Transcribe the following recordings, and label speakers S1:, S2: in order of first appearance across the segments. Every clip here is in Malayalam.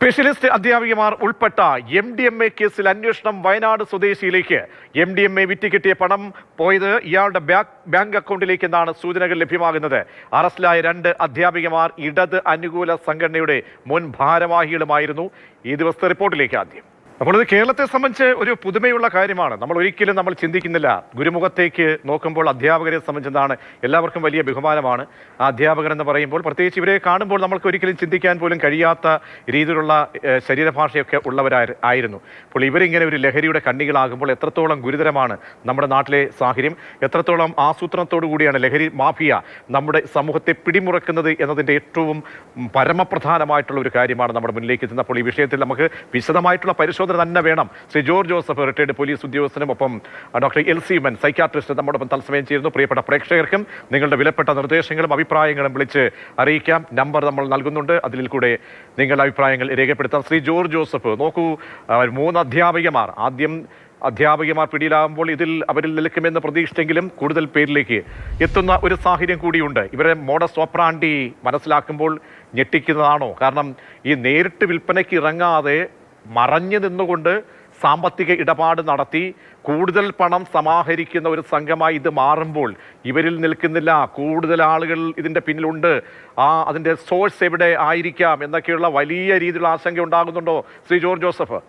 S1: സ്പെഷ്യലിസ്റ്റ് അധ്യാപികമാർ ഉൾപ്പെട്ട MDMA കേസിൽ അന്വേഷണം വയനാട് സ്വദേശിയിലേക്ക്. MDMA വിറ്റ് കിട്ടിയ പണം പോയത് ഇയാളുടെ ബാങ്ക് അക്കൗണ്ടിലേക്ക് എന്നാണ് സൂചനകൾ ലഭ്യമാകുന്നത്. അറസ്റ്റിലായ 2 അധ്യാപികമാർ ഇടത് അനുകൂല സംഘടനയുടെ മുൻ ഭാരവാഹികളുമായിരുന്നു. ഈ ദിവസത്തെ റിപ്പോർട്ടിലേക്ക് ആദ്യം. അപ്പോൾ ഇത് കേരളത്തെ സംബന്ധിച്ച് ഒരു പുതുമയുള്ള കാര്യമാണ്. നമ്മൾ ഒരിക്കലും ചിന്തിക്കുന്നില്ല. ഗുരുമുഖത്തേക്ക് നോക്കുമ്പോൾ അധ്യാപകരെ സംബന്ധിച്ചെന്താണ് എല്ലാവർക്കും വലിയ ബഹുമാനമാണ്. ആ അധ്യാപകർ എന്ന് പറയുമ്പോൾ പ്രത്യേകിച്ച് ഇവരെ കാണുമ്പോൾ നമ്മൾക്ക് ഒരിക്കലും ചിന്തിക്കാൻ പോലും കഴിയാത്ത രീതിയിലുള്ള ശരീരഭാഷയൊക്കെ ഉള്ളവരായിരുന്നു. അപ്പോൾ ഇവരിങ്ങനെ ഒരു ലഹരിയുടെ കണ്ണികളാകുമ്പോൾ എത്രത്തോളം ഗുരുതരമാണ് നമ്മുടെ നാട്ടിലെ സാഹചര്യം, എത്രത്തോളം ആസൂത്രണത്തോടു കൂടിയാണ് ലഹരി മാഫിയ നമ്മുടെ സമൂഹത്തെ പിടിമുറക്കുന്നത് എന്നതിൻ്റെ ഏറ്റവും പരമപ്രധാനമായിട്ടുള്ള ഒരു കാര്യമാണ് നമ്മുടെ മുന്നിലേക്ക് എത്തുന്നത്. അപ്പോൾ ഈ വിഷയത്തിൽ നമുക്ക് വിശദമായിട്ടുള്ള പരിശോധന തന്നെ വേണം. ശ്രീ ജോർജ് ജോസഫ് റിട്ടയർഡ് പോലീസ് ഉദ്യോഗസ്ഥനും ഒപ്പം ഡോക്ടർ LC ഉമ്മൻ സൈക്യാട്രിസ്റ്റ് നമ്മോടൊപ്പം തത്സമയം ചേരുന്നു. പ്രിയപ്പെട്ട പ്രേക്ഷകർക്കും നിങ്ങളുടെ വിലപ്പെട്ട നിർദ്ദേശങ്ങളും അഭിപ്രായങ്ങളും വിളിച്ച് അറിയിക്കാം. നമ്പർ നമ്മൾ നൽകുന്നുണ്ട്, അതിൽ കൂടെ നിങ്ങളുടെ അഭിപ്രായങ്ങൾ രേഖപ്പെടുത്താം. ശ്രീ ജോർജ് ജോസഫ്, നോക്കൂ, 3 അധ്യാപികമാർ ആദ്യം അധ്യാപികമാർ പിടിയിലാകുമ്പോൾ അവരിൽ നിൽക്കുമെന്ന് പ്രതീക്ഷിച്ചെങ്കിലും കൂടുതൽ പേരിലേക്ക് എത്തുന്ന ഒരു സാഹചര്യം കൂടിയുണ്ട്. ഇവരെ മോഡസ് ഓപ്പറാണ്ടി മനസ്സിലാക്കുമ്പോൾ ഞെട്ടിക്കുന്നതാണോ? കാരണം ഈ നേരിട്ട് വിൽപ്പനയ്ക്ക് ഇറങ്ങാതെ മറഞ്ഞു നിന്നുകൊണ്ട് സാമ്പത്തിക ഇടപാട് നടത്തി കൂടുതൽ പണം സമാഹരിക്കുന്ന ഒരു സംഘമായി ഇത് മാറുമ്പോൾ ഇവരിൽ നിൽക്കുന്നില്ല, കൂടുതൽ ആളുകൾ ഇതിൻ്റെ പിന്നിലുണ്ട്, അതിൻ്റെ സോഴ്സ് എവിടെ ആയിരിക്കാം എന്നൊക്കെയുള്ള വലിയ രീതിയിലുള്ള ആശങ്ക ഉണ്ടാകുന്നുണ്ടോ ശ്രീ ജോർജ് ജോസഫ്?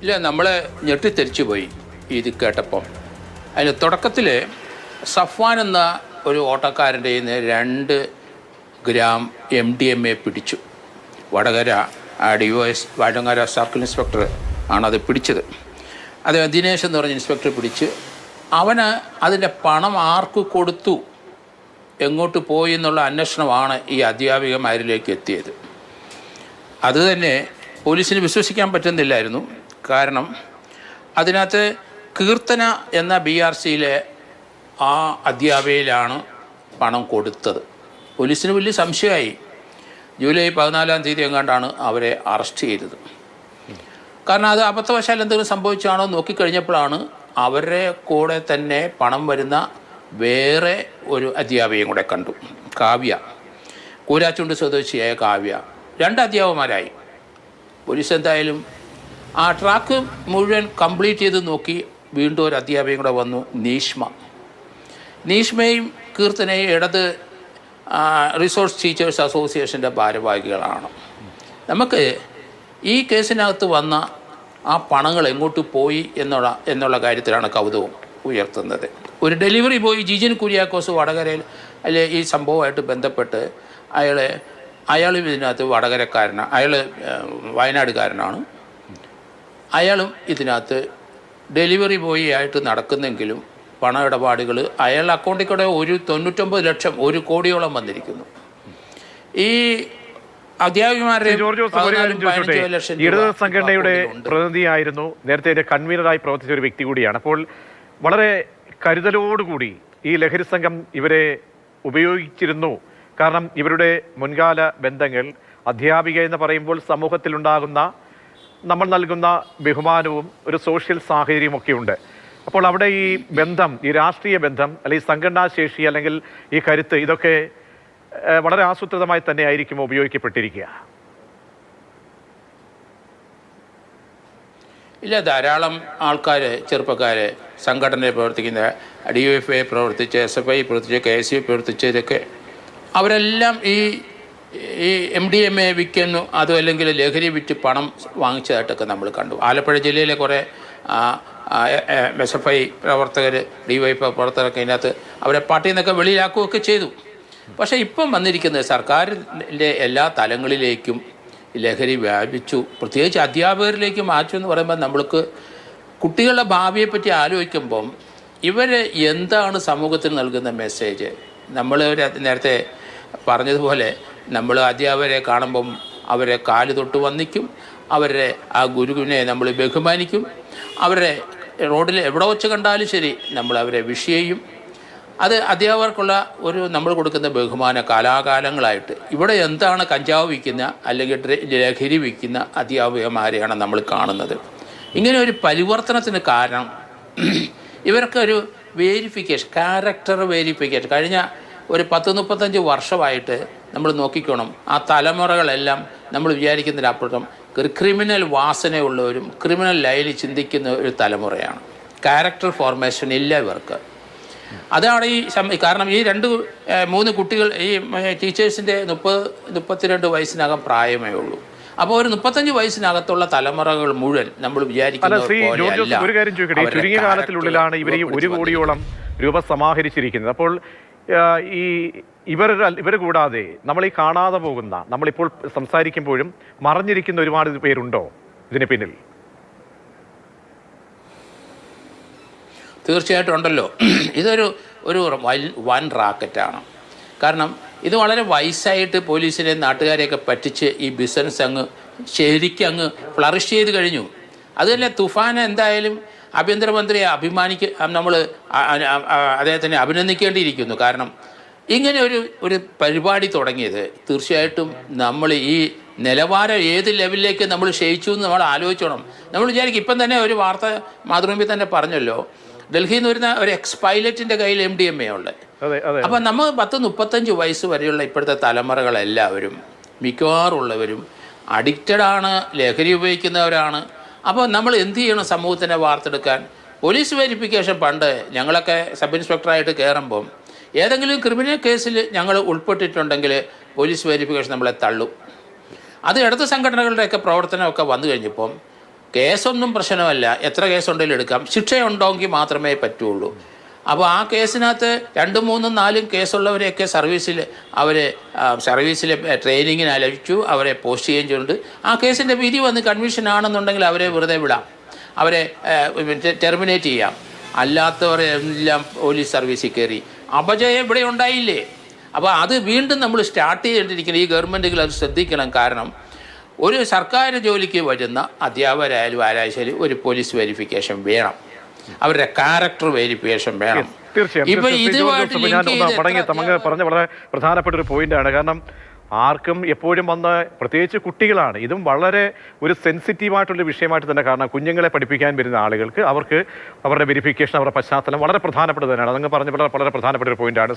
S2: ഇല്ല, നമ്മൾ ഞെട്ടിത്തെരിച്ചു പോയി ഇത് കേട്ടപ്പോൾ. അതിന് തുടക്കത്തിൽ സഫ്വാൻ എന്ന ഒരു ഓട്ടക്കാരൻ്റെ 2 ഗ്രാം MDMA പിടിച്ചു. Vadakara DOS Vadakara circle inspector ആണത് പിടിച്ചത്. അത് ദിനേശ് എന്ന് പറഞ്ഞ ഇൻസ്പെക്ടർ പിടിച്ച് അവന് അതിൻ്റെ പണം ആർക്ക് കൊടുത്തു, എങ്ങോട്ട് പോയി എന്നുള്ള അന്വേഷണമാണ് ഈ അധ്യാപികമാരിലേക്ക് എത്തിയത്. അതുതന്നെ പോലീസിന് വിശ്വസിക്കാൻ പറ്റുന്നില്ലായിരുന്നു. കാരണം അതിനകത്ത് കീർത്തന എന്ന BRCയിലെ ആ അധ്യാപികയിലാണ് പണം കൊടുത്തത്. പോലീസിന് വലിയ സംശയമായി. ജൂലൈ 14-ാം തീയതി എങ്ങാണ്ടാണ് അവരെ അറസ്റ്റ് ചെയ്തത്. കാരണം അത് അബദ്ധവശാൽ എന്തെങ്കിലും സംഭവിച്ചാണോ നോക്കിക്കഴിഞ്ഞപ്പോഴാണ് അവരുടെ കൂടെ തന്നെ പണം വരുന്ന വേറെ ഒരു അധ്യാപികയും കൂടെ കണ്ടു. കാവ്യ, കൂരാച്ചുണ്ട് സ്വദേശിയായ കാവ്യ. 2 അധ്യാപകന്മാരായി. പോലീസ് എന്തായാലും ആ ട്രാക്ക് മുഴുവൻ കംപ്ലീറ്റ് ചെയ്ത് നോക്കി. വീണ്ടും ഒരു അധ്യാപികയും കൂടെ വന്നു, നീഷ്മയും കീർത്തനയും ഇടത് റിസോഴ്സ് ടീച്ചേഴ്സ് അസോസിയേഷൻ്റെ ഭാരവാഹികളാണ്. നമുക്ക് ഈ കേസിനകത്ത് വന്ന ആ പണങ്ങൾ എങ്ങോട്ട് പോയി എന്നുള്ള കാര്യത്തിലാണ് കൗതുകം ഉയർത്തുന്നത്. ഒരു ഡെലിവറി ബോയ് ജിജിൻ കുര്യാക്കോസ് വടകരയിൽ അല്ലെ ഈ സംഭവമായിട്ട് ബന്ധപ്പെട്ട് അയാളും ഇതിനകത്ത് വടകരക്കാരനാണ്, അയാൾ വയനാടുകാരനാണ്. അയാളും ഇതിനകത്ത് ഡെലിവറി ബോയ് ആയിട്ട് നടക്കുന്നെങ്കിലും പണ ഇടപാടുകൾ അയാളുടെ അക്കൗണ്ടിൽ കൂടെ 99 ലക്ഷം 1 കോടിയോളം വന്നിരിക്കുന്നു. ഈ അധ്യാപികമാരുടെ
S1: ഇടത് സംഘടനയുടെ പ്രതിനിധിയായിരുന്നു, നേരത്തെ കൺവീനറായി പ്രവർത്തിച്ച ഒരു വ്യക്തി കൂടിയാണ്. അപ്പോൾ വളരെ കരുതലോടുകൂടി ഈ ലഹരി സംഘം ഇവരെ ഉപയോഗിച്ചിരുന്നു. കാരണം ഇവരുടെ മുൻകാല ബന്ധങ്ങൾ, അധ്യാപിക എന്ന് പറയുമ്പോൾ സമൂഹത്തിലുണ്ടാകുന്ന നമ്മൾ നൽകുന്ന ബഹുമാനവും ഒരു സോഷ്യൽ സാഹചര്യമൊക്കെ ഉണ്ട്. അപ്പോൾ അവിടെ ഈ ബന്ധം, ഈ രാഷ്ട്രീയ ബന്ധം അല്ലെങ്കിൽ സംഘടനാശേഷി അല്ലെങ്കിൽ ഈ കരുത്ത്, ഇതൊക്കെ വളരെ ആസൂത്രിതമായി തന്നെ ആയിരിക്കും ഉപയോഗിക്കപ്പെട്ടിരിക്കുക.
S2: ഇല്ല, ധാരാളം ആൾക്കാർ, ചെറുപ്പക്കാർ, സംഘടനയിൽ പ്രവർത്തിക്കുന്ന, DYFI പ്രവർത്തിച്ച്, SFI പ്രവർത്തിച്ച്, KSU പ്രവർത്തിച്ചതൊക്കെ അവരെല്ലാം ഈ MDMA വിൽക്കുന്നു, അതും അല്ലെങ്കിൽ ലഹരി വിറ്റ് പണം വാങ്ങിച്ചതായിട്ടൊക്കെ നമ്മൾ കണ്ടു. ആലപ്പുഴ ജില്ലയിലെ കുറേ SFI പ്രവർത്തകർ, DYFI പ്രവർത്തകരൊക്കെ ഇതിനകത്ത് അവരെ പാർട്ടിയിൽ നിന്നൊക്കെ വെളിയിലാക്കുകയൊക്കെ ചെയ്തു. പക്ഷേ ഇപ്പം വന്നിരിക്കുന്നത് സർക്കാരിൻ്റെ എല്ലാ തലങ്ങളിലേക്കും ലഹരി വ്യാപിച്ചു, പ്രത്യേകിച്ച് അധ്യാപകരിലേക്ക് മാറ്റു എന്ന് പറയുമ്പോൾ നമ്മൾക്ക് കുട്ടികളുടെ ഭാവിയെപ്പറ്റി ആലോചിക്കുമ്പം ഇവർ എന്താണ് സമൂഹത്തിന് നൽകുന്ന മെസ്സേജ്? നമ്മൾ നേരത്തെ പറഞ്ഞതുപോലെ നമ്മൾ അധ്യാപകരെ കാണുമ്പം അവരെ കാല് തൊട്ട് വന്ദിക്കും, അവരുടെ ആ ഗുരുവിനെ നമ്മൾ ബഹുമാനിക്കും, അവരെ റോഡിൽ എവിടെ വെച്ച് കണ്ടാലും ശരി നമ്മൾ അവരെ വിഷ് ചെയ്യും. അത് അധ്യാപകർക്കുള്ള നമ്മൾ കൊടുക്കുന്ന ബഹുമാന കാലാകാലങ്ങളായിട്ട്. ഇവിടെ എന്താണ് കഞ്ചാവ് വിൽക്കുന്ന അല്ലെങ്കിൽ ലഹരി വിൽക്കുന്ന അധ്യാപകന്മാരെയാണ് നമ്മൾ കാണുന്നത്. ഇങ്ങനെ ഒരു പരിവർത്തനത്തിന് കാരണം ഇവർക്കൊരു വേരിഫിക്കേഷൻ, ക്യാരക്ടർ വേരിഫിക്കേഷൻ. കഴിഞ്ഞ ഒരു 10-35 വർഷമായിട്ട് നമ്മൾ നോക്കിക്കോണം. ആ തലമുറകളെല്ലാം നമ്മൾ വിചാരിക്കുന്നതിനപ്പുറം ഒരു ക്രിമിനൽ വാസനയുള്ളവരും ക്രിമിനൽ ലൈനിൽ ചിന്തിക്കുന്ന ഒരു തലമുറയാണ്. ക്യാരക്ടർ ഫോർമേഷൻ ഇല്ല ഇവർക്ക്. അതാണ് കാരണം ഈ 2-3 കുട്ടികൾ ഈ ടീച്ചേഴ്സിൻ്റെ 30-32 വയസ്സിനകം പ്രായമേ ഉള്ളൂ. അപ്പോൾ ഒരു 35 വയസ്സിനകത്തുള്ള തലമുറകൾ മുഴുവൻ നമ്മൾ വിചാരിക്കുന്നത്
S1: ഒരു കാര്യം ചോദിക്കട്ടെ, ചുരുങ്ങിയ കാലത്തിനുള്ളിലാണ് ഇവർ ഈ 1 കോടിയോളം രൂപ സമാഹരിച്ചിരിക്കുന്നത്. അപ്പോൾ ഇവർ കൂടാതെ നമ്മൾ ഈ കാണാതെ പോകുന്ന, നമ്മളിപ്പോൾ സംസാരിക്കുമ്പോഴും മറഞ്ഞിരിക്കുന്ന ഒരുപാട് പേരുണ്ടോ ഇതിന് പിന്നിൽ?
S2: തീർച്ചയായിട്ടും ഉണ്ടല്ലോ. ഇതൊരു വൻ റാക്കറ്റാണ്. കാരണം ഇത് വളരെ വയസ്സായിട്ട് പോലീസിനെ നാട്ടുകാരെയൊക്കെ പറ്റിച്ച് ഈ ബിസിനസ് ശരിക്കും ഫ്ലറിഷ് ചെയ്ത് കഴിഞ്ഞു. അതുതന്നെ തുഫാൻ എന്തായാലും ആഭ്യന്തരമന്ത്രിയെ നമ്മൾ അദ്ദേഹത്തിനെ അഭിനന്ദിക്കേണ്ടിയിരിക്കുന്നു. കാരണം ഇങ്ങനെ ഒരു പരിപാടി തുടങ്ങിയത് തീർച്ചയായിട്ടും നമ്മൾ ഈ നിലവാരം ഏത് ലെവലിലേക്ക് നമ്മൾ ക്ഷയിച്ചു എന്ന് നമ്മൾ ആലോചിച്ചോണം. നമ്മൾ വിചാരിക്കും, ഇപ്പം തന്നെ ഒരു വാർത്ത മാതൃഭൂമി തന്നെ പറഞ്ഞല്ലോ, ഡൽഹിയിൽ നിന്ന് വരുന്ന ഒരു എക്സ് പൈലറ്റിൻ്റെ കയ്യിൽ MDMA ഉണ്ട്. അപ്പം നമ്മൾ 10-35 വയസ്സ് വരെയുള്ള ഇപ്പോഴത്തെ തലമുറകളെല്ലാവരും മിക്കവാറുള്ളവരും അഡിക്റ്റഡാണ്, ലഹരി ഉപയോഗിക്കുന്നവരാണ്. അപ്പോൾ നമ്മൾ എന്ത് ചെയ്യണം സമൂഹത്തിനെ വാർത്തെടുക്കാൻ? പോലീസ് വെരിഫിക്കേഷൻ പണ്ട് ഞങ്ങളൊക്കെ സബ് ഇൻസ്പെക്ടറായിട്ട് കയറുമ്പം ഏതെങ്കിലും ക്രിമിനൽ കേസിൽ ഞങ്ങൾ ഉൾപ്പെട്ടിട്ടുണ്ടെങ്കിൽ പോലീസ് വെരിഫിക്കേഷൻ നമ്മളെ തള്ളും. അത് ഇടത് സംഘടനകളുടെയൊക്കെ പ്രവർത്തനമൊക്കെ വന്നു കഴിഞ്ഞപ്പം കേസൊന്നും പ്രശ്നമല്ല, എത്ര കേസുണ്ടെങ്കിലും എടുക്കാം, ശിക്ഷയുണ്ടെങ്കിൽ മാത്രമേ പറ്റുള്ളൂ. അപ്പോൾ ആ കേസിനകത്ത് 2-3-4 കേസുള്ളവരെയൊക്കെ സർവീസിൽ ട്രെയിനിങ്ങിന് അയച്ചു, അവരെ പോസ്റ്റ് ചെയ്യുകയും ചെയ്യുന്നുണ്ട്. ആ കേസിൻ്റെ വിധി വന്ന് കൺവിഷൻ ആണെന്നുണ്ടെങ്കിൽ അവരെ വെറുതെ വിടാം, അവരെ ടെർമിനേറ്റ് ചെയ്യാം. അല്ലാത്തവരെ എല്ലാം പോലീസ് സർവീസിൽ കയറി അപജയം ഇവിടെ ഉണ്ടായില്ലേ? അപ്പോൾ അത് വീണ്ടും നമ്മൾ സ്റ്റാർട്ട് ചെയ്തിരിക്കണം. ഈ ഗവൺമെൻറ്റുകൾ അത് ശ്രദ്ധിക്കണം. കാരണം ഒരു സർക്കാർ ജോലിക്ക് വരുന്ന അധ്യാപകരായാലും ആരായാലും ശരി ഒരു പോലീസ് വെരിഫിക്കേഷൻ വേണം, അവരുടെ ക്യാരക്ടർ വെരിഫിക്കേഷൻ വേണം.
S1: തീർച്ചയായും പറഞ്ഞ വളരെ പ്രധാനപ്പെട്ട ഒരു പോയിന്റാണ്. കാരണം ആർക്കും എപ്പോഴും വന്ന്, പ്രത്യേകിച്ച് കുട്ടികളാണ്, ഇതും വളരെ ഒരു സെൻസിറ്റീവായിട്ടുള്ള വിഷയമായിട്ട് തന്നെ. കാരണം കുഞ്ഞുങ്ങളെ പഠിപ്പിക്കാൻ വരുന്ന ആളുകൾക്ക് അവർക്ക് അവരുടെ വെരിഫിക്കേഷൻ, അവരുടെ പശ്ചാത്തലം വളരെ പ്രധാനപ്പെട്ടത് തന്നെയാണ്. അതങ്ങ് പറഞ്ഞ വളരെ പ്രധാനപ്പെട്ട ഒരു പോയിന്റാണ്.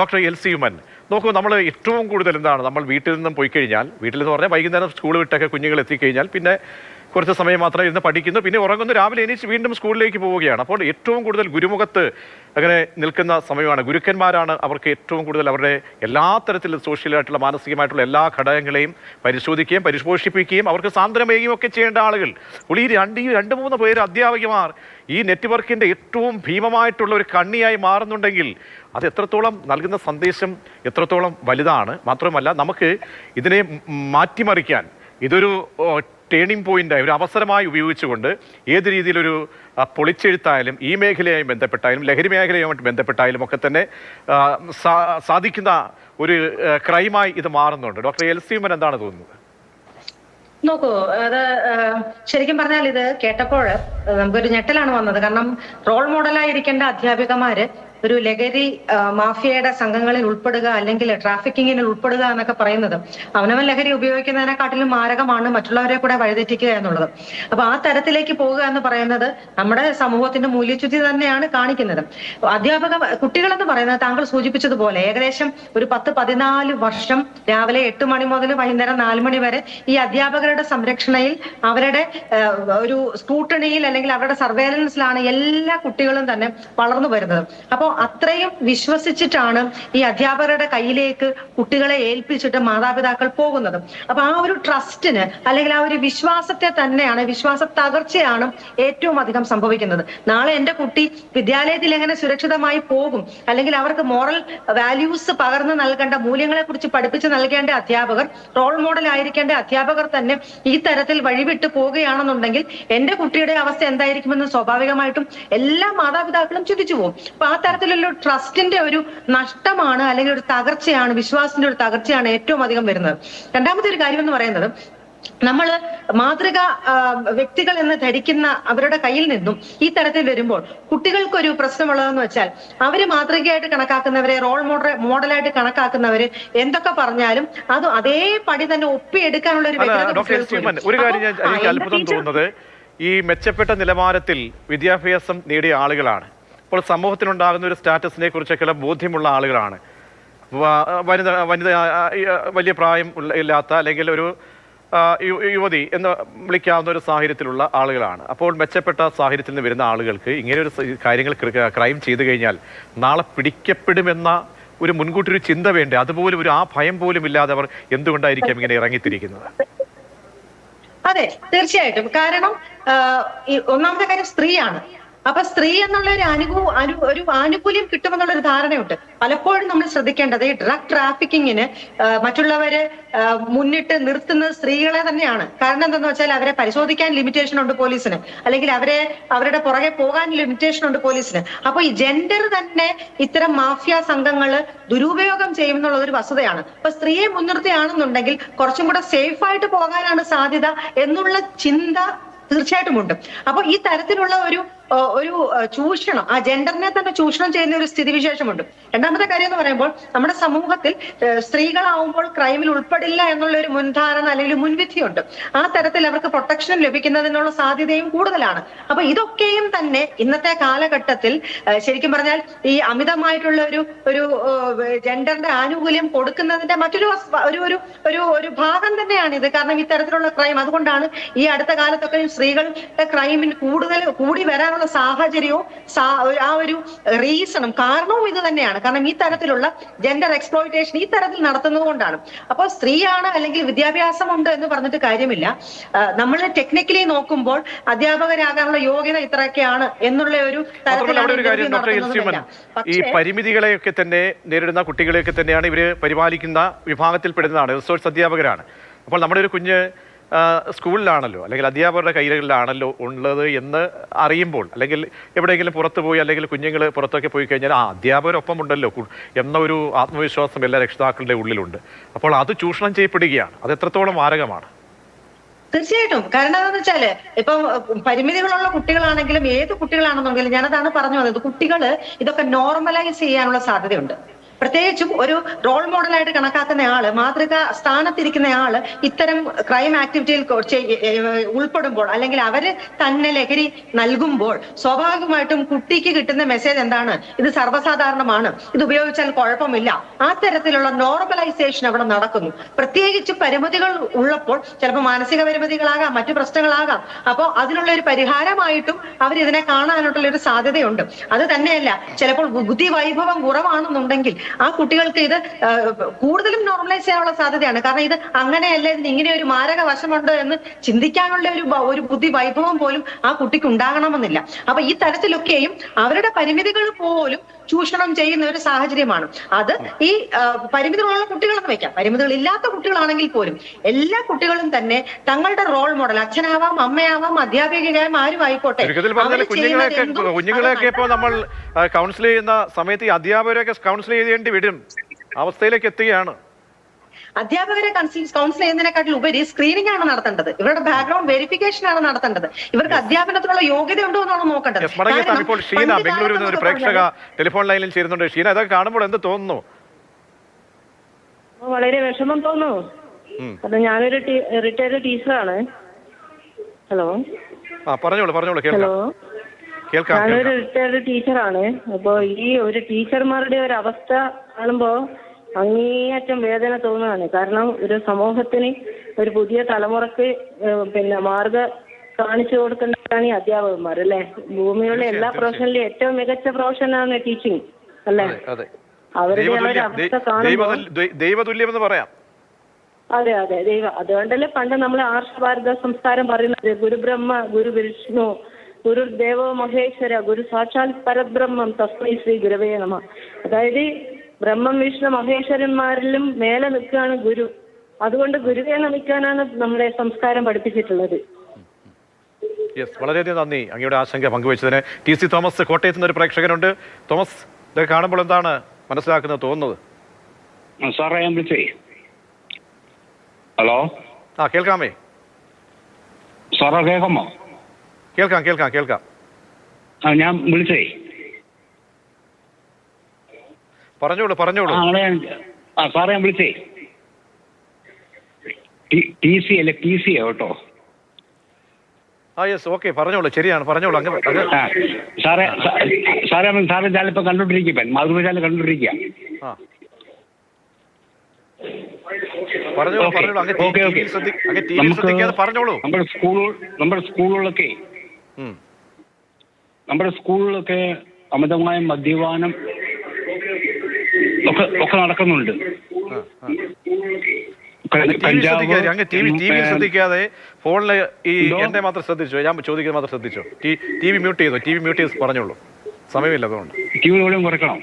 S1: ഡോക്ടർ LC ഉമ്മൻ, നോക്കൂ, നമ്മൾ ഏറ്റവും കൂടുതൽ എന്താണ്, നമ്മൾ വീട്ടിൽ നിന്നും പോയി കഴിഞ്ഞാൽ, വീട്ടിൽ എന്ന് പറഞ്ഞാൽ വൈകുന്നേരം സ്കൂൾ വിട്ടൊക്കെ കുഞ്ഞുങ്ങൾ എത്തിക്കഴിഞ്ഞാൽ പിന്നെ കുറച്ച് സമയം മാത്രം ഇരുന്ന് പഠിക്കുന്നു, പിന്നെ ഉറങ്ങുന്നു, രാവിലെ എണീച്ച് വീണ്ടും സ്കൂളിലേക്ക് പോവുകയാണ്. അപ്പോൾ ഏറ്റവും കൂടുതൽ ഗുരുമുഖത്ത് അങ്ങനെ നിൽക്കുന്ന സമയമാണ്. ഗുരുക്കന്മാരാണ് അവർക്ക് ഏറ്റവും കൂടുതൽ അവരുടെ എല്ലാ തരത്തിലും സോഷ്യലായിട്ടുള്ള മാനസികമായിട്ടുള്ള എല്ലാ ഘടകങ്ങളെയും പരിശോധിക്കുകയും പരിപോഷിപ്പിക്കുകയും അവർക്ക് സാന്ത്വനമേകുകയും ഒക്കെ ചെയ്യേണ്ട ആളുകൾ. അപ്പോൾ ഈ 2-3 പേര് അധ്യാപകന്മാർ ഈ നെറ്റ്വർക്കിൻ്റെ ഏറ്റവും ഭീമമായിട്ടുള്ള ഒരു കണ്ണിയായി മാറുന്നുണ്ടെങ്കിൽ അത് എത്രത്തോളം നൽകുന്ന സന്ദേശം എത്രത്തോളം വലുതാണ്. മാത്രമല്ല നമുക്ക് ഇതിനെ മാറ്റിമറിക്കാൻ ഇതൊരു ടേണിംഗ് പോയിൻ്റായി, ഒരു അവസരമായി ഉപയോഗിച്ചുകൊണ്ട് ഏത് രീതിയിലൊരു പൊളിച്ചെഴുത്തായാലും ഈ മേഖലയുമായി ബന്ധപ്പെട്ടായാലും ലഹരി മേഖലയുമായിട്ട് ബന്ധപ്പെട്ടായാലും ഒക്കെ തന്നെ സാധിക്കുന്ന ഒരു ക്രൈമായി ഇത് മാറുന്നുണ്ട്. ഡോക്ടർ LC ഉമ്മൻ എന്താണ് തോന്നുന്നത്?
S3: നോക്കൂ, അത് ശരിക്കും പറഞ്ഞാൽ ഇത് കേട്ടപ്പോൾ നമുക്കൊരു ഞെട്ടലാണ് വന്നത്. കാരണം റോൾ മോഡലായിരിക്കേണ്ട അധ്യാപികമാര് ഒരു ലഹരി മാഫിയയുടെ സംഘങ്ങളിൽ ഉൾപ്പെടുക, അല്ലെങ്കിൽ ട്രാഫിക്കിങ്ങിൽ ഉൾപ്പെടുക എന്നൊക്കെ പറയുന്നത് അവനവൻ ലഹരി ഉപയോഗിക്കുന്നതിനെക്കാട്ടിലും മാരകമാണ് മറ്റുള്ളവരെ കൂടെ വഴിതെറ്റിക്കുക എന്നുള്ളത്. അപ്പൊ ആ തരത്തിലേക്ക് പോവുക എന്ന് പറയുന്നത് നമ്മുടെ സമൂഹത്തിന്റെ മൂല്യച്യുതി തന്നെയാണ് കാണിക്കുന്നത്. കുട്ടികളെന്ന് പറയുന്നത് താങ്കൾ സൂചിപ്പിച്ചതുപോലെ ഏകദേശം ഒരു 10-14 വർഷം രാവിലെ 8 മണി മുതൽ വൈകുന്നേരം 4 മണി വരെ ഈ അധ്യാപകരുടെ സംരക്ഷണയിൽ, അവരുടെ ഒരു സ്ക്രൂട്ടണിയിൽ അല്ലെങ്കിൽ അവരുടെ സർവേലൻസിലാണ് എല്ലാ കുട്ടികളും തന്നെ വളർന്നു വരുന്നത്. അപ്പോൾ അത്രയും വിശ്വസിച്ചിട്ടാണ് ഈ അധ്യാപകരുടെ കയ്യിലേക്ക് കുട്ടികളെ ഏൽപ്പിച്ചിട്ട് മാതാപിതാക്കൾ പോകുന്നത്. അപ്പൊ ആ ഒരു ട്രസ്റ്റിന് അല്ലെങ്കിൽ ആ ഒരു വിശ്വാസത്തെ തന്നെയാണ്, വിശ്വാസ തകർച്ചയാണ് ഏറ്റവും അധികം സംഭവിക്കുന്നത്. നാളെ എന്റെ കുട്ടി വിദ്യാലയത്തിൽ എങ്ങനെ സുരക്ഷിതമായി പോകും, അല്ലെങ്കിൽ അവർക്ക് മോറൽ വാല്യൂസ് പകർന്നു നൽകേണ്ട, മൂല്യങ്ങളെ കുറിച്ച് പഠിപ്പിച്ച് നൽകേണ്ട അധ്യാപകർ, റോൾ മോഡൽ ആയിരിക്കേണ്ട അധ്യാപകർ തന്നെ ഈ തരത്തിൽ വഴിവിട്ട് പോവുകയാണെന്നുണ്ടെങ്കിൽ എന്റെ കുട്ടിയുടെ അവസ്ഥ എന്തായിരിക്കുമെന്ന് സ്വാഭാവികമായിട്ടും എല്ലാ മാതാപിതാക്കളും ചിന്തിച്ചു പോകും. അപ്പൊ ആ തരത്തിലുള്ള ട്രസ്റ്റിന്റെ ഒരു നഷ്ടമാണ്, അല്ലെങ്കിൽ ഒരു തകർച്ചയാണ്, വിശ്വാസത്തിന്റെ ഒരു തകർച്ചയാണ് ഏറ്റവും അധികം വരുന്നത്. രണ്ടാമത്തെ ഒരു കാര്യം എന്ന് പറയുന്നത്, നമ്മൾ മാതൃക വ്യക്തികൾ എന്ന് ധരിക്കുന്ന അവരുടെ കയ്യിൽ നിന്നും ഈ തരത്തിൽ വരുമ്പോൾ കുട്ടികൾക്കൊരു പ്രശ്നമുള്ളതെന്ന് വെച്ചാൽ, അവര് മാതൃകയായിട്ട് കണക്കാക്കുന്നവരെ, റോൾ മോഡലായിട്ട് കണക്കാക്കുന്നവര് എന്തൊക്കെ പറഞ്ഞാലും അത് അതേപടി തന്നെ ഒപ്പിയെടുക്കാനുള്ള ഒരു
S1: ഒരു കാര്യം എനിക്ക് അത്ഭുതം തോന്നുന്നത്, ഈ മെച്ചപ്പെട്ട നിലവാരത്തിൽ വിദ്യാഭ്യാസം നേടിയ ആളുകളാണ് അപ്പോൾ സമൂഹത്തിനുണ്ടാകുന്ന ഒരു സ്റ്റാറ്റസിനെ കുറിച്ചൊക്കെ ബോധ്യമുള്ള ആളുകളാണ്. വനിത വലിയ പ്രായം ഇല്ലാത്ത അല്ലെങ്കിൽ ഒരു യുവതി എന്ന് വിളിക്കാവുന്ന ഒരു സാഹചര്യത്തിലുള്ള ആളുകളാണ്. അപ്പോൾ മെച്ചപ്പെട്ട സാഹചര്യത്തിൽ നിന്ന് വരുന്ന ആളുകൾക്ക് ഇങ്ങനെ ഒരു കാര്യങ്ങൾ ക്രൈം ചെയ്തു കഴിഞ്ഞാൽ നാളെ പിടിക്കപ്പെടുമെന്ന ഒരു മുൻകൂട്ടി ഒരു ചിന്ത വേണ്ടേ? അതുപോലും ഒരു ആ ഭയം പോലും ഇല്ലാതെ അവർ എന്തുകൊണ്ടായിരിക്കും ഇങ്ങനെ ഇറങ്ങിത്തിരിക്കുന്നത്?
S3: അതെ, തീർച്ചയായിട്ടും. കാരണം ഒന്നാമത്തെ കാര്യം സ്ത്രീയാണ്. അപ്പൊ സ്ത്രീ എന്നുള്ള ഒരു ആനുകൂല്യം കിട്ടുമെന്നുള്ള ഒരു ധാരണയുണ്ട്. പലപ്പോഴും നമ്മൾ ശ്രദ്ധിക്കേണ്ടത് ഈ ഡ്രഗ് ട്രാഫിക്കിങ്ങിന് മറ്റുള്ളവര് മുന്നിട്ട് നിർത്തുന്നത് സ്ത്രീകളെ തന്നെയാണ്. കാരണം എന്താണെന്ന് വെച്ചാൽ അവരെ പരിശോധിക്കാൻ ലിമിറ്റേഷൻ ഉണ്ട് പോലീസിന്, അല്ലെങ്കിൽ അവരുടെ പുറകെ പോകാൻ ലിമിറ്റേഷൻ ഉണ്ട് പോലീസിന്. അപ്പൊ ഈ ജെൻഡർ തന്നെ ഇത്തരം മാഫിയ സംഘങ്ങൾ ദുരുപയോഗം ചെയ്യുമെന്നുള്ള ഒരു വസ്തുതയാണ്. അപ്പൊ സ്ത്രീയെ മുൻനിർത്തിയാണെന്നുണ്ടെങ്കിൽ കുറച്ചും കൂടെ സേഫ് ആയിട്ട് പോകാനാണ് സാധ്യത എന്നുള്ള ചിന്ത തീർച്ചയായിട്ടും ഉണ്ട്. അപ്പൊ ഈ തരത്തിലുള്ള ഒരു ചൂഷണം, ആ ജെൻഡറിനെ തന്നെ ചൂഷണം ചെയ്യുന്ന ഒരു സ്ഥിതിവിശേഷമുണ്ട്. രണ്ടാമത്തെ കാര്യം എന്ന് പറയുമ്പോൾ നമ്മുടെ സമൂഹത്തിൽ സ്ത്രീകളാവുമ്പോൾ ക്രൈമിൽ ഉൾപ്പെടില്ല എന്നുള്ള ഒരു മുൻധാരണ അല്ലെങ്കിൽ മുൻവിധിയുണ്ട്. ആ തരത്തിൽ അവർക്ക് പ്രൊട്ടക്ഷൻ ലഭിക്കുന്നതിനുള്ള സാധ്യതയും കൂടുതലാണ്. അപ്പൊ ഇതൊക്കെയും തന്നെ ഇന്നത്തെ കാലഘട്ടത്തിൽ ശരിക്കും പറഞ്ഞാൽ ഈ അമിതമായിട്ടുള്ള ഒരു ജെൻഡറിന്റെ ആനുകൂല്യം കൊടുക്കുന്നതിന്റെ മറ്റൊരു ഒരു ഭാഗം തന്നെയാണ് ഇത്. കാരണം ഇത്തരത്തിലുള്ള ക്രൈം, അതുകൊണ്ടാണ് ഈ അടുത്ത കാലത്തൊക്കെ സ്ത്രീകളുടെ ക്രൈമിന് കൂടി വരാനുള്ള സാഹചര്യവും ആ ഒരു റീസണും കാരണവും ഇത് തന്നെയാണ്. കാരണം ഈ തരത്തിലുള്ള ജെൻഡർ എക്സ്പ്ലോയിറ്റേഷൻ ഈ തരത്തിൽ നടത്തുന്നത് കൊണ്ടാണ്. അപ്പോൾ സ്ത്രീയാണ് അല്ലെങ്കിൽ വിദ്യാഭ്യാസമുണ്ട് എന്ന് പറഞ്ഞിട്ട് കാര്യമില്ല. നമ്മൾ ടെക്നിക്കലി നോക്കുമ്പോൾ അധ്യാപകരാകാനുള്ള യോഗ്യത ഇത്രയൊക്കെയാണ് എന്നുള്ള ഒരു തരത്തിലാണ്.
S1: ഈ പരിമിതികളെയൊക്കെ തന്നെ നേരിടുന്ന കുട്ടികളെയൊക്കെ തന്നെയാണ് ഇവര് പരിപാലിക്കുന്ന വിഭാഗത്തിൽപ്പെടുന്നതാണ്, റിസോഴ്സ് അധ്യാപകരാണ്. അപ്പോൾ നമ്മുടെ ഒരു കുഞ്ഞ് സ്കൂളിലാണല്ലോ അല്ലെങ്കിൽ അധ്യാപകരുടെ കൈകളിലാണല്ലോ ഉള്ളത് എന്ന് അറിയുമ്പോൾ, അല്ലെങ്കിൽ എവിടെയെങ്കിലും പുറത്തു പോയി അല്ലെങ്കിൽ കുഞ്ഞുങ്ങൾ പുറത്തൊക്കെ പോയി കഴിഞ്ഞാൽ അധ്യാപകരൊപ്പം ഉണ്ടല്ലോ എന്ന ഒരു ആത്മവിശ്വാസം എല്ലാ രക്ഷിതാക്കളുടെ ഉള്ളിലുണ്ട്. അപ്പോൾ അത് ചൂഷണം ചെയ്യപ്പെടുകയാണ്. അത് എത്രത്തോളം മാരകമാണ്?
S3: തീർച്ചയായിട്ടും. കാരണം എന്താണെന്ന് വെച്ചാല് ഇപ്പൊ പരിമിതികളുള്ള കുട്ടികളാണെങ്കിലും ഏത് കുട്ടികളാണെന്നുണ്ടെങ്കിലും ഞാനതാണ് പറഞ്ഞു വന്നത്, കുട്ടികള് ഇതൊക്കെ നോർമലൈസ് ചെയ്യാനുള്ള സാധ്യതയുണ്ട്. പ്രത്യേകിച്ചും ഒരു റോൾ മോഡലായിട്ട് കണക്കാക്കുന്ന ആള്, മാതൃക സ്ഥാനത്തിരിക്കുന്ന ആള് ഇത്തരം ക്രൈം ആക്ടിവിറ്റിയിൽ ഉൾപ്പെടുമ്പോൾ അല്ലെങ്കിൽ അവര് തന്നെ ലഹരി നൽകുമ്പോൾ സ്വാഭാവികമായിട്ടും കുട്ടിക്ക് കിട്ടുന്ന മെസ്സേജ് എന്താണ്? ഇത് സർവ്വസാധാരണമാണ്, ഇത് ഉപയോഗിച്ചാൽ കുഴപ്പമില്ല. ആ തരത്തിലുള്ള നോർമലൈസേഷൻ അവിടെ നടക്കുന്നു. പ്രത്യേകിച്ച് പരിമിതികൾ ഉള്ളപ്പോൾ ചിലപ്പോൾ മാനസിക പരിമിതികളാകാം, മറ്റു പ്രശ്നങ്ങളാകാം. അപ്പോൾ അതിനുള്ള ഒരു പരിഹാരമായിട്ടും അവരിതിനെ കാണാനായിട്ടുള്ള ഒരു സാധ്യതയുണ്ട്. അത് തന്നെയല്ല, ചിലപ്പോൾ ബുദ്ധി വൈഭവം കുറവാണെന്നുണ്ടെങ്കിൽ ആ കുട്ടികൾക്ക് ഇത് കൂടുതലും നോർമലൈസ് ചെയ്യാനുള്ള സാധ്യതയാണ്. കാരണം ഇത് അങ്ങനെയല്ല, ഇതിന് ഇങ്ങനെ ഒരു മാരക വശമുണ്ട് എന്ന് ചിന്തിക്കാനുള്ള ഒരു ബുദ്ധി വൈഭവം പോലും ആ കുട്ടിക്ക് ഉണ്ടാകണമെന്നില്ല. അപ്പൊ ഈ തരത്തിലൊക്കെയും അവരുടെ പരിമിതികൾ പോലും ചൂഷണം ചെയ്യുന്ന ഒരു സാഹചര്യമാണ്. അത് ഈ പരിമിതികളുള്ള കുട്ടികളെന്ന് വെക്കാം, പരിമിതികൾ ഇല്ലാത്ത കുട്ടികളാണെങ്കിൽ പോലും എല്ലാ കുട്ടികളും തന്നെ തങ്ങളുടെ റോൾ മോഡൽ, അച്ഛനാവാം, അമ്മയാവാം, അധ്യാപികയായും ആരും ആയിക്കോട്ടെ,
S1: കുഞ്ഞുങ്ങളെയൊക്കെ ഇപ്പോൾ നമ്മൾ കൗൺസിൽ ചെയ്യുന്ന സമയത്ത് ഈ അധ്യാപകരെയൊക്കെ കൗൺസിൽ ചെയ്യേണ്ടി വരും അവസ്ഥയിലേക്ക് എത്തുകയാണ്.
S3: അധ്യാപകരെ കൗൺസിൽ ചെയ്യുന്നതിനെക്കാട്ടിൽ ഉപരി സ്ക്രീനിംഗ് ആണ് നടത്തേണ്ടത്. ഇവരുടെ ബാക്ക്ഗ്രൗണ്ട് വെരിഫിക്കേഷൻ ആണ് നടത്തേണ്ടത്. ഇവർക്ക് അധ്യാപനത്തിനുള്ള യോഗ്യത ഉണ്ടോ എന്നാണ് നോക്കേണ്ടത്.
S1: ഇപ്പോൾ ഷീന ബംഗളൂരുവിൽ നിന്ന് ഒരു പ്രേക്ഷക ടെലിഫോൺ ലൈനിൽ ചേരുന്നുണ്ട്. ഷീന, ഇതൊക്കെ കാണുമ്പോൾ എന്ത് തോന്നുന്നു?
S4: വളരെ വിഷമം തോന്നുന്നു. അത് ഞാനൊരു റിട്ടയർഡ് ടീച്ചറാണ്. ഹലോ,
S1: പറഞ്ഞോളൂ.
S4: ഹലോ, ഞാനൊരു റിട്ടയർഡ് ടീച്ചറാണ്. അപ്പൊ ഈ ഒരു ടീച്ചർമാരുടെ ഒരു അവസ്ഥ കാണുമ്പോ അങ്ങേയറ്റം വേദന തോന്നുകയാണ്. കാരണം ഒരു സമൂഹത്തിന്, ഒരു പുതിയ തലമുറക്ക് മാർഗം കാണിച്ചു കൊടുക്കേണ്ടതാണ് ഈ അധ്യാപകന്മാർ, അല്ലെ? ഭൂമിയിലുള്ള എല്ലാ പ്രൊഫഷനിലും ഏറ്റവും മികച്ച പ്രൊഫഷനാണ് ടീച്ചിങ്, അല്ലെ? അവരുടെ ഒരു അവസ്ഥ കാണുമ്പോൾ
S1: ദൈവതുല്യമെന്ന് പറയാം.
S4: അതെ, അതുകൊണ്ടല്ലേ പണ്ട് നമ്മൾ ആർഷഭാരത സംസ്കാരം പറയുന്നത് ഗുരുബ്രഹ്മ, ഗുരു വിഷ്ണു, ഗുരു ദേവോ മഹേശ്വര, ഗുരു സാക്ഷാൽ പരബ്രഹ്മം, തസ്മൈ ശ്രീ ഗുരവേ നമഃ. അതായത് ബ്രഹ്മം, വിഷ്ണു, മഹേശ്വരന്മാരിലും മേലെ നിൽക്കുകയാണ് ഗുരു. അതുകൊണ്ട് ഗുരുവെ നമിക്കാനാണ് നമ്മുടെ സംസ്കാരം പഠിപ്പിച്ചിട്ടുള്ളത്.
S1: വളരെയധികം നന്ദി അങ്ങയുടെ ആശങ്ക പങ്കുവച്ചതിന്. TC തോമസ് കോട്ടയത്ത് നിന്ന് ഒരു പ്രേക്ഷകനുണ്ട്. തോമസ്, ഇത് കാണുമ്പോൾ എന്താണ് മനസ്സിലാക്കുന്നത്, തോന്നുന്നത്?
S5: സാറേ, ഞാൻ വിളിച്ചേ. ഹലോ,
S1: കേൾക്കാമേ?
S5: സാറാ കേൾക്കാമോ?
S1: കേൾക്കാം.
S5: ഞാൻ വിളിച്ചേ.
S1: പറഞ്ഞോളൂ.
S5: സാറേ, ഞാൻ വിളിച്ചേ. TC അല്ലേ, TC കേട്ടോ.
S1: യെസ്, ഓക്കെ, പറഞ്ഞോളൂ, ശരിയാണ്, പറഞ്ഞോളൂ.
S5: ആ സാറേ സാറേ ഞാനിപ്പോൾ കണ്ടോണ്ടിരിക്കുക, മാതൃഭൂമി ചാനൽ കണ്ടോണ്ടിരിക്കുക.
S1: പറഞ്ഞോളൂ, അങ്ങ് ടി വി ശ്രദ്ധിക്കാതെ പറഞ്ഞോളൂ.
S5: നമ്മുടെ സ്കൂളിലൊക്കെ അമിതമായ മദ്യപാനം ഒക്കെ നടക്കുന്നുണ്ട്.
S1: ശ്രദ്ധിക്കാതെ ഫോണില് ഈ എന്നെ മാത്രം ശ്രദ്ധിച്ചോ, ഞാൻ ചോദിക്കുന്നത് മാത്രം ശ്രദ്ധിച്ചോ. ടി വി മ്യൂട്ട് ചെയ്ത് പറഞ്ഞോളൂ, സമയമില്ല, അതുകൊണ്ട്.
S5: ടി വി വോളിയം കുറയ്ക്കണം.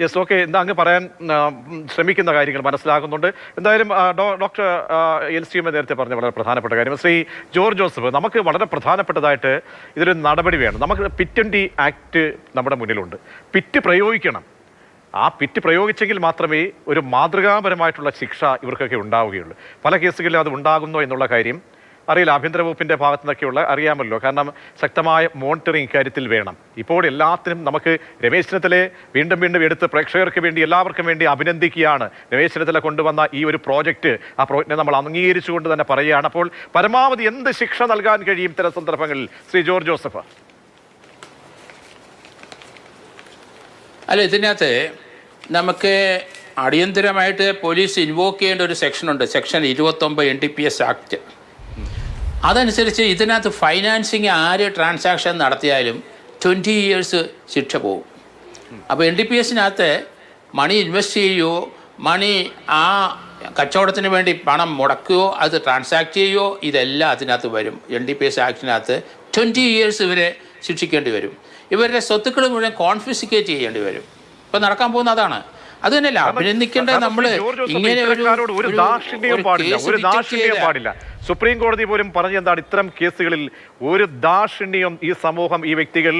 S1: Yes, okay. എന്താ അങ്ങ് പറയാൻ ശ്രമിക്കുന്ന കാര്യങ്ങൾ മനസ്സിലാക്കുന്നുണ്ട്. എന്തായാലും ഡോക്ടർ എൽസിയുമെ നേരത്തെ പറഞ്ഞ വളരെ പ്രധാനപ്പെട്ട കാര്യം, ശ്രീ ജോർജ് ജോസഫ്, നമുക്ക് വളരെ പ്രധാനപ്പെട്ടതായിട്ട് ഇതിലൊരു നടപടി വേണം. നമുക്ക് പിറ്റ് ആൻഡ് ആക്ട് നമ്മുടെ മുന്നിലുണ്ട്. പിറ്റ് പ്രയോഗിക്കണം. ആ പിറ്റ് പ്രയോഗിച്ചെങ്കിൽ മാത്രമേ ഒരു മാതൃകാപരമായിട്ടുള്ള ശിക്ഷ ഇവർക്കൊക്കെ ഉണ്ടാവുകയുള്ളൂ. പല കേസുകളിലും അത് ഉണ്ടാകുന്നോ എന്നുള്ള കാര്യം അറിയില്ല. ആഭ്യന്തര വകുപ്പിന്റെ ഭാഗത്തു നിന്നൊക്കെയുള്ള അറിയാമല്ലോ, കാരണം ശക്തമായ മോണിറ്ററിംഗ് ഇക്കാര്യത്തിൽ വേണം. ഇപ്പോൾ എല്ലാത്തിനും നമുക്ക് രമേശ് ചെന്നിത്തലയെ വീണ്ടും എടുത്ത് പ്രേക്ഷകർക്ക് വേണ്ടി, എല്ലാവർക്കും വേണ്ടി അഭിനന്ദിക്കുകയാണ്. രമേശ് ചെന്നിത്തല കൊണ്ടുവന്ന ഈ ഒരു പ്രോജക്റ്റ്, ആ പ്രോജക്റ്റിനെ നമ്മൾ അംഗീകരിച്ചുകൊണ്ട് തന്നെ പറയുകയാണ്. അപ്പോൾ പരമാവധി എന്ത് ശിക്ഷ നൽകാൻ കഴിയും ഇത്തരം സന്ദർഭങ്ങളിൽ, ശ്രീ ജോർജ് ജോസഫ്?
S2: അല്ല, ഇതിനകത്ത് നമുക്ക് അടിയന്തരമായിട്ട് പോലീസ് ഇൻവോക്ക് ചെയ്യേണ്ട ഒരു സെക്ഷനുണ്ട്, സെക്ഷൻ 29 NDPS ആക്ട്. അതനുസരിച്ച് ഇതിനകത്ത് ഫൈനാൻസിങ് ആര് ട്രാൻസാക്ഷൻ നടത്തിയാലും 20 years ശിക്ഷ പോകും. അപ്പോൾ NDPSനകത്ത് മണി ഇൻവെസ്റ്റ് ചെയ്യുകയോ, മണി ആ കച്ചവടത്തിന് വേണ്ടി പണം മുടക്കുകയോ, അത് ട്രാൻസാക്ട് ചെയ്യുകയോ, ഇതെല്ലാം അതിനകത്ത് വരും. NDPS ആക്ടിനകത്ത് 20 years ഇവരെ ശിക്ഷിക്കേണ്ടി വരും. ഇവരുടെ സ്വത്തുക്കൾ മുഴുവൻ കോൺഫിസ്കേറ്റ് ചെയ്യേണ്ടി വരും. ഇപ്പം നടക്കാൻ പോകുന്ന അതാണ്. അത് തന്നെയല്ല അഭിനന്ദിക്കേണ്ടത്. നമ്മൾ ഇങ്ങനെ
S1: ഒരു ദാക്ഷിണ്യം പാടില്ല. സുപ്രീം കോടതി പോലും പറഞ്ഞ എന്താണ്, ഇത്തരം കേസുകളിൽ ഒരു ദാക്ഷിണ്യം ഈ സമൂഹം, ഈ വ്യക്തികൾ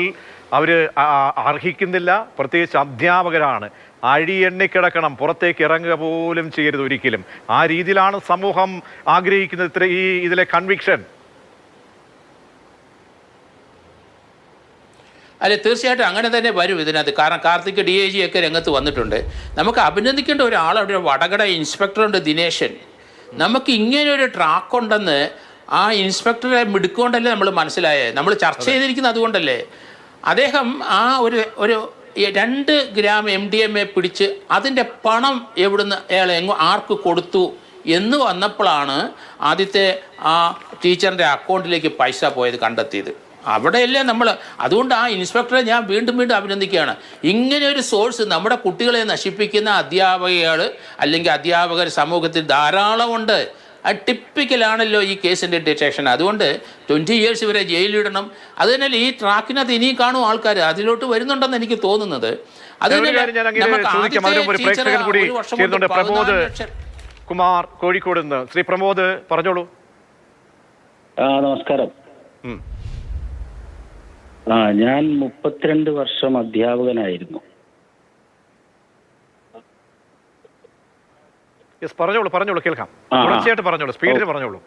S1: അവര് അർഹിക്കുന്നില്ല. പ്രത്യേകിച്ച് അധ്യാപകരാണ്. അഴിയെണ്ണിക്കിടക്കണം, പുറത്തേക്ക് ഇറങ്ങുക പോലും ചെയ്യരുത് ഒരിക്കലും. ആ രീതിയിലാണ് സമൂഹം ആഗ്രഹിക്കുന്നത്. ഇതിലെ കൺവിക്ഷൻ.
S2: അല്ലെ, തീർച്ചയായിട്ടും അങ്ങനെ തന്നെ വരും ഇതിനകത്ത്. കാരണം കാർത്തിക് DIG ഒക്കെ രംഗത്ത് വന്നിട്ടുണ്ട്. നമുക്ക് അഭിനന്ദിക്കേണ്ട ഒരാളവിടെ വടകര ഇൻസ്പെക്ടറുണ്ട്, ദിനേശൻ. നമുക്ക് ഇങ്ങനെ ഒരു ട്രാക്കുണ്ടെന്ന് ആ ഇൻസ്പെക്ടറെ മിടുക്കൊണ്ടല്ലേ നമ്മൾ മനസ്സിലായേ, നമ്മൾ ചർച്ച ചെയ്തിരിക്കുന്നത് അതുകൊണ്ടല്ലേ. അദ്ദേഹം ആ ഒരു 2 gram MDMA പിടിച്ച് അതിൻ്റെ പണം എവിടുന്ന് അയാൾ ആർക്ക് കൊടുത്തു എന്ന് വന്നപ്പോഴാണ് ആദ്യത്തെ ആ ടീച്ചറിൻ്റെ അക്കൗണ്ടിലേക്ക് പൈസ പോയത് കണ്ടെത്തിയത്. അവിടെയല്ലേ നമ്മൾ. അതുകൊണ്ട് ആ ഇൻസ്പെക്ടറെ ഞാൻ വീണ്ടും അഭിനന്ദിക്കുകയാണ്. ഇങ്ങനെ ഒരു സോഴ്സ് നമ്മുടെ കുട്ടികളെ നശിപ്പിക്കുന്ന അധ്യാപകകൾ അല്ലെങ്കിൽ അധ്യാപകർ സമൂഹത്തിൽ ധാരാളമുണ്ട്. അത് ടിപ്പിക്കലാണല്ലോ ഈ കേസിൻ്റെ ഡിറ്റക്ഷൻ. അതുകൊണ്ട് 20 years ഇവരെ ജയിലിലിടണം. അത് തന്നെയല്ലേ ഈ ട്രാക്കിനകത്ത് ഇനിയും കാണും ആൾക്കാർ അതിലോട്ട് വരുന്നുണ്ടെന്ന് എനിക്ക് തോന്നുന്നത്. അത്
S1: പ്രമോദ് കുമാർ കോഴിക്കോട് നിന്ന്. ശ്രീ പ്രമോദ്, പറഞ്ഞോളൂ.
S6: നമസ്കാരം. ഞാൻ 32 വർഷം അധ്യാപകനായിരുന്നു.
S1: പറഞ്ഞോളൂ, കേൾക്കാം. പറഞ്ഞോളൂ, സ്പീഡിൽ പറഞ്ഞോളൂ.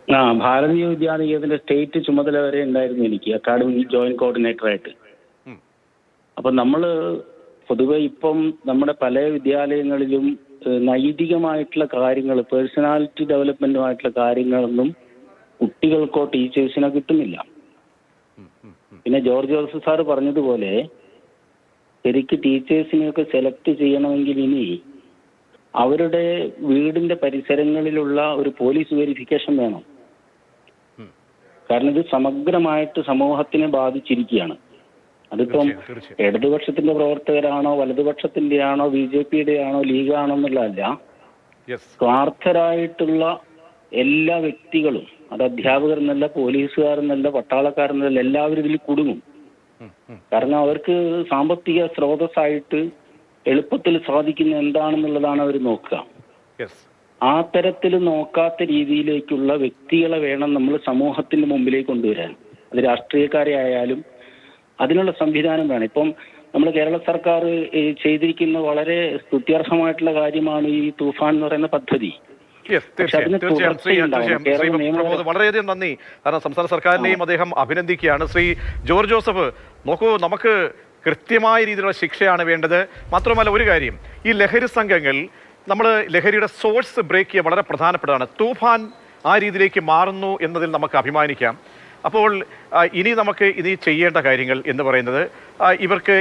S6: ഭാരതീയ വിദ്യാനികേതന്റെ സ്റ്റേറ്റ് ചുമതല വരെ ഉണ്ടായിരുന്നു എനിക്ക്, അക്കാഡമിക് ജോയിന്റ് കോർഡിനേറ്ററായിട്ട്. അപ്പൊ നമ്മള് പൊതുവെ ഇപ്പം നമ്മുടെ പല വിദ്യാലയങ്ങളിലും നൈതികമായിട്ടുള്ള കാര്യങ്ങൾ, പേഴ്സണാലിറ്റി ഡെവലപ്മെന്റുമായിട്ടുള്ള കാര്യങ്ങളൊന്നും കുട്ടികൾക്കോ ടീച്ചേഴ്സിനോ കിട്ടുന്നില്ല. പിന്നെ ജോർജ് ജോസഫ് സാറ് പറഞ്ഞതുപോലെ ശരിക്ക് ടീച്ചേഴ്സിനെയൊക്കെ സെലക്ട് ചെയ്യണമെങ്കിൽ ഇനി അവരുടെ വീടിന്റെ പരിസരങ്ങളിലുള്ള ഒരു പോലീസ് വെരിഫിക്കേഷൻ വേണം. കാരണം ഇത് സമഗ്രമായിട്ട് സമൂഹത്തിനെ ബാധിച്ചിരിക്കുകയാണ്. അതിപ്പം ഇടതുപക്ഷത്തിന്റെ പ്രവർത്തകരാണോ വലതുപക്ഷത്തിന്റെ ആണോ BJPയുടെ ആണോ ലീഗാണോ എന്നുള്ളതല്ല, സ്വാർത്ഥരായിട്ടുള്ള എല്ലാ വ്യക്തികളും, അത് അധ്യാപകരെന്നല്ല, പോലീസുകാരെന്നല്ല, പട്ടാളക്കാരെന്നല്ല, എല്ലാവരും ഇതിൽ കുടുങ്ങും. കാരണം അവർക്ക് സാമ്പത്തിക സ്രോതസ്സായിട്ട് എളുപ്പത്തിൽ സാധിക്കുന്ന എന്താണെന്നുള്ളതാണ് അവർ നോക്കുക. ആ തരത്തിൽ നോക്കാത്ത രീതിയിലേക്കുള്ള വ്യക്തികളെ വേണം നമ്മൾ സമൂഹത്തിന്റെ മുമ്പിലേക്ക് കൊണ്ടുവരാൻ. അത് രാഷ്ട്രീയക്കാരെ ആയാലും അതിനുള്ള സംവിധാനം വേണം. ഇപ്പം നമ്മൾ കേരള സർക്കാർ ചെയ്തിരിക്കുന്ന വളരെ സ്തുത്യർഹമായിട്ടുള്ള കാര്യമാണ് ഈ തൂഫാൻ എന്ന് പറയുന്ന പദ്ധതി.
S1: വളരെയധികം നന്ദി. കാരണം സംസ്ഥാന സർക്കാരിനെയും അദ്ദേഹം അഭിനന്ദിക്കുകയാണ്. ശ്രീ ജോർജ് ജോസഫ്, നോക്കൂ, നമുക്ക് കൃത്യമായ രീതിയിലുള്ള ശിക്ഷയാണ് വേണ്ടത്. മാത്രമല്ല ഒരു കാര്യം, ഈ ലഹരി സംഘങ്ങൾ, നമ്മൾ ലഹരിയുടെ സോഴ്സ് ബ്രേക്ക് ചെയ്യുക വളരെ പ്രധാനപ്പെട്ടതാണ്. തൂഫാൻ ആ രീതിയിലേക്ക് മാറുന്നു എന്നതിൽ നമുക്ക് അഭിമാനിക്കാം. അപ്പോൾ ഇനി നമുക്ക് ഇനി ചെയ്യേണ്ട കാര്യങ്ങൾ എന്ന് പറയുന്നത് ഇവരുടെ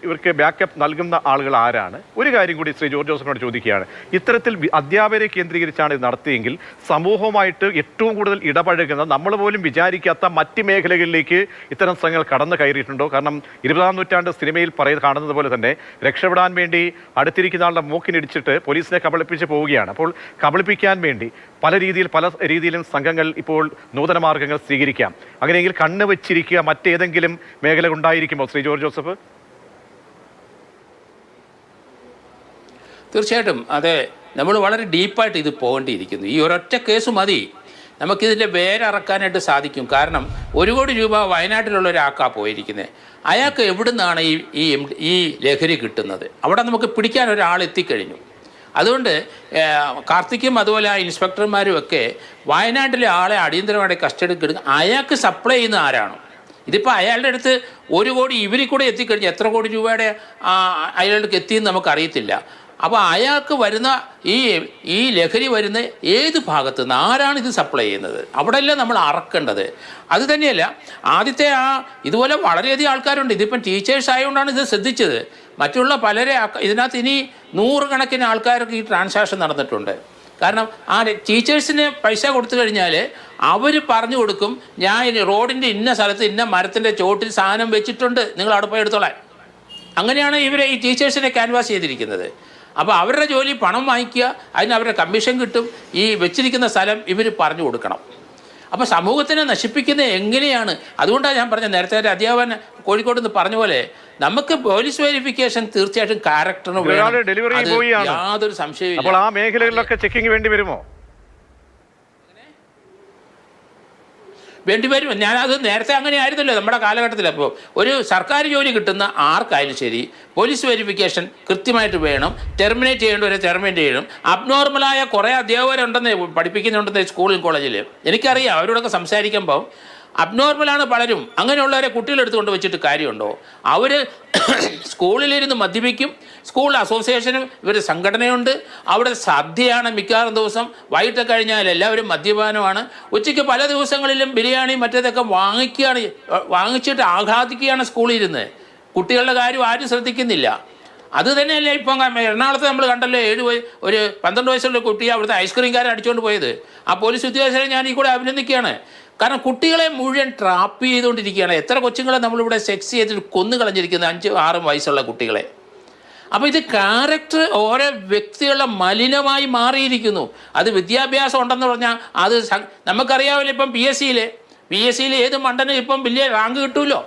S1: ഇവർക്ക് ബാക്കപ്പ് നൽകുന്ന ആളുകൾ ആരാണ്? ഒരു കാര്യം കൂടി ശ്രീ ജോർജ് ജോസഫിനോട് ചോദിക്കുകയാണ്. ഇത്തരത്തിൽ അധ്യാപകരെ കേന്ദ്രീകരിച്ചാണ് ഇത് നടത്തിയെങ്കിൽ സമൂഹവുമായിട്ട് ഏറ്റവും കൂടുതൽ ഇടപഴകുന്ന നമ്മൾ പോലും വിചാരിക്കാത്ത മറ്റ് മേഖലകളിലേക്ക് ഇത്തരം സംഘങ്ങൾ കടന്നു കയറിയിട്ടുണ്ടോ? കാരണം 20-ാം നൂറ്റാണ്ട് സിനിമയിൽ കാണുന്നത് പോലെ തന്നെ രക്ഷപ്പെടാൻ വേണ്ടി അടുത്തിരിക്കുന്ന ആളുടെ മൂക്കിനിടിച്ചിട്ട് പോലീസിനെ കബളിപ്പിച്ച് പോവുകയാണ്. അപ്പോൾ കബളിപ്പിക്കാൻ വേണ്ടി പല രീതിയിലും സംഘങ്ങൾ ഇപ്പോൾ നൂതന മാർഗങ്ങൾ സ്വീകരിക്കാം. അങ്ങനെയെങ്കിൽ കണ്ണ് വെച്ചിരിക്കുക മറ്റേതെങ്കിലും മേഖല ഉണ്ടായിരിക്കുമോ ശ്രീ ജോർജ് ജോസഫ്?
S2: തീർച്ചയായിട്ടും അതെ. നമ്മൾ വളരെ ഡീപ്പായിട്ട് ഇത് പോകേണ്ടിയിരിക്കുന്നു. ഈ ഒരൊറ്റ കേസ് മതി നമുക്കിതിൻ്റെ വേരറക്കാനായിട്ട് സാധിക്കും. കാരണം 1 കോടി രൂപ വയനാട്ടിലുള്ള ഒരാൾക്കാണ് പോയിരിക്കുന്നത്. അയാൾക്ക് എവിടുന്നാണ് ഈ ലഹരി കിട്ടുന്നത്? അവിടെ നമുക്ക് പിടിക്കാൻ ഒരാൾ എത്തിക്കഴിഞ്ഞു. അതുകൊണ്ട് കാർത്തിക്കും അതുപോലെ ആ ഇൻസ്പെക്ടർമാരും ഒക്കെ വയനാട്ടിലെ ആളെ അടിയന്തരമായിട്ട് കസ്റ്റഡിക്ക് എടുക്കുക. അയാൾക്ക് സപ്ലൈ ചെയ്യുന്ന ആരാണ്? ഇതിപ്പോൾ അയാളുടെ അടുത്ത് 1 കോടി ഇവരിൽ കൂടെ എത്തിക്കഴിഞ്ഞു. എത്ര കോടി രൂപയുടെ അയാൾക്ക് എത്തിയെന്ന് നമുക്കറിയത്തില്ല. അപ്പോൾ അയാൾക്ക് വരുന്ന ഈ ലഹരി വരുന്ന ഏത് ഭാഗത്ത് നിന്ന് ആരാണ് ഇത് സപ്ലൈ ചെയ്യുന്നത്? അവിടെയല്ല നമ്മൾ അറക്കേണ്ടത്. അത് തന്നെയല്ല ആദ്യത്തെ ഇതുപോലെ വളരെയധികം ആൾക്കാരുണ്ട്. ഇതിപ്പം ടീച്ചേഴ്സ് ആയതുകൊണ്ടാണ് ഇത് ശ്രദ്ധിച്ചത്. മറ്റുള്ള പലരെ ഇതിനകത്ത് ഇനി 100 കണക്കിന് ആൾക്കാർക്ക് ഈ ട്രാൻസാക്ഷൻ നടന്നിട്ടുണ്ട്. കാരണം ആ ടീച്ചേഴ്സിന് പൈസ കൊടുത്തു കഴിഞ്ഞാൽ അവർ പറഞ്ഞു കൊടുക്കും, ഞാൻ റോഡിൻ്റെ ഇന്ന സ്ഥലത്ത് ഇന്ന മരത്തിൻ്റെ ചോട്ടിൽ സാധനം വെച്ചിട്ടുണ്ട്, നിങ്ങൾ അവിടെ പോയി എടുത്തോളാൻ. അങ്ങനെയാണ് ഇവരെ ഈ ടീച്ചേഴ്സിനെ ക്യാൻവാസ് ചെയ്തിരിക്കുന്നത്. അപ്പോൾ അവരുടെ ജോലി പണം വാങ്ങിക്കുക, അതിന് അവരുടെ കമ്മീഷൻ കിട്ടും. ഈ വെച്ചിരിക്കുന്ന സ്ഥലം ഇവർ പറഞ്ഞു കൊടുക്കണം. അപ്പോൾ സമൂഹത്തിനെ നശിപ്പിക്കുന്നത് എങ്ങനെയാണ്? അതുകൊണ്ടാണ് ഞാൻ പറഞ്ഞത്, നേരത്തെ ഒരു അധ്യാപകൻ കോഴിക്കോട് നിന്ന് പറഞ്ഞ പോലെ നമുക്ക് പോലീസ് വെരിഫിക്കേഷൻ തീർച്ചയായിട്ടും ക്യാരക്ടറിന് വേണം, യാതൊരു സംശയവും.
S1: അപ്പോൾ ആ മേഖലകളിലൊക്കെ ചെക്കിംഗ് വേണ്ടി വരുമോ?
S2: വേണ്ടിവരും. ഞാനത് നേരത്തെ അങ്ങനെ ആയിരുന്നല്ലോ നമ്മുടെ കാലഘട്ടത്തിൽ. അപ്പോൾ ഒരു സർക്കാർ ജോലി കിട്ടുന്ന ആർക്കായാലും ശരി പോലീസ് വെരിഫിക്കേഷൻ കൃത്യമായിട്ട് വേണം. ടെർമിനേറ്റ് ചെയ്യേണ്ടവരെ ടെർമിനേറ്റ് ചെയ്യണം. അബ്നോർമലായ കുറേ അധ്യാപകരുണ്ടെന്ന് പഠിപ്പിക്കുന്നുണ്ടെന്ന് സ്കൂളിലും കോളേജിൽ എനിക്കറിയാം. അവരോടൊക്കെ സംസാരിക്കുമ്പോൾ അബ്നോർമലാണ് പലരും. അങ്ങനെയുള്ളവരെ കുട്ടികളെടുത്തുകൊണ്ട് വെച്ചിട്ട് കാര്യമുണ്ടോ? അവർ സ്കൂളിലിരുന്ന് മദ്യപിക്കും. സ്കൂൾ അസോസിയേഷനും ഇവരുടെ സംഘടനയുണ്ട്. അവിടെ സദ്യയാണ് മിക്കവാറും ദിവസം. വൈകിട്ട് കഴിഞ്ഞാൽ എല്ലാവരും മദ്യപാനമാണ്. ഉച്ചയ്ക്ക് പല ദിവസങ്ങളിലും ബിരിയാണി മറ്റേതൊക്കെ വാങ്ങിച്ചിട്ട് ആഹ്ലാദിക്കുകയാണ് സ്കൂളിൽ ഇരുന്ന്. കുട്ടികളുടെ കാര്യം ആരും ശ്രദ്ധിക്കുന്നില്ല. അത് തന്നെയല്ലേ ഇപ്പം എറണാകുളത്ത് നമ്മൾ കണ്ടല്ലോ, 12 വയസ്സുള്ള കുട്ടി അവിടുത്തെ ഐസ്ക്രീംകാരൻ അടിച്ചുകൊണ്ട് പോയത്. ആ പോലീസ് ഉദ്യോഗസ്ഥരെ ഞാൻ ഈ കൂടെ അഭിനന്ദിക്കുകയാണ്. കാരണം കുട്ടികളെ മുഴുവൻ ട്രാപ്പ് ചെയ്തുകൊണ്ടിരിക്കുകയാണ്. എത്ര കൊച്ചുങ്ങളെ നമ്മളിവിടെ സെക്സ് ചെയ്തിട്ട് കൊന്നു കളഞ്ഞിരിക്കുന്നത് 5-6 വയസ്സുള്ള കുട്ടികളെ. അപ്പോൾ ഇത് ക്യാരക്ടർ ഓരോ വ്യക്തികളുടെ മലിനമായി മാറിയിരിക്കുന്നു. അത് വിദ്യാഭ്യാസം ഉണ്ടെന്ന് പറഞ്ഞാൽ അത് നമുക്കറിയാമല്ലോ. ഇപ്പം പി എസ് സിയിൽ ഏത് മണ്ടനും ഇപ്പം വലിയ റാങ്ക് കിട്ടുമല്ലോ.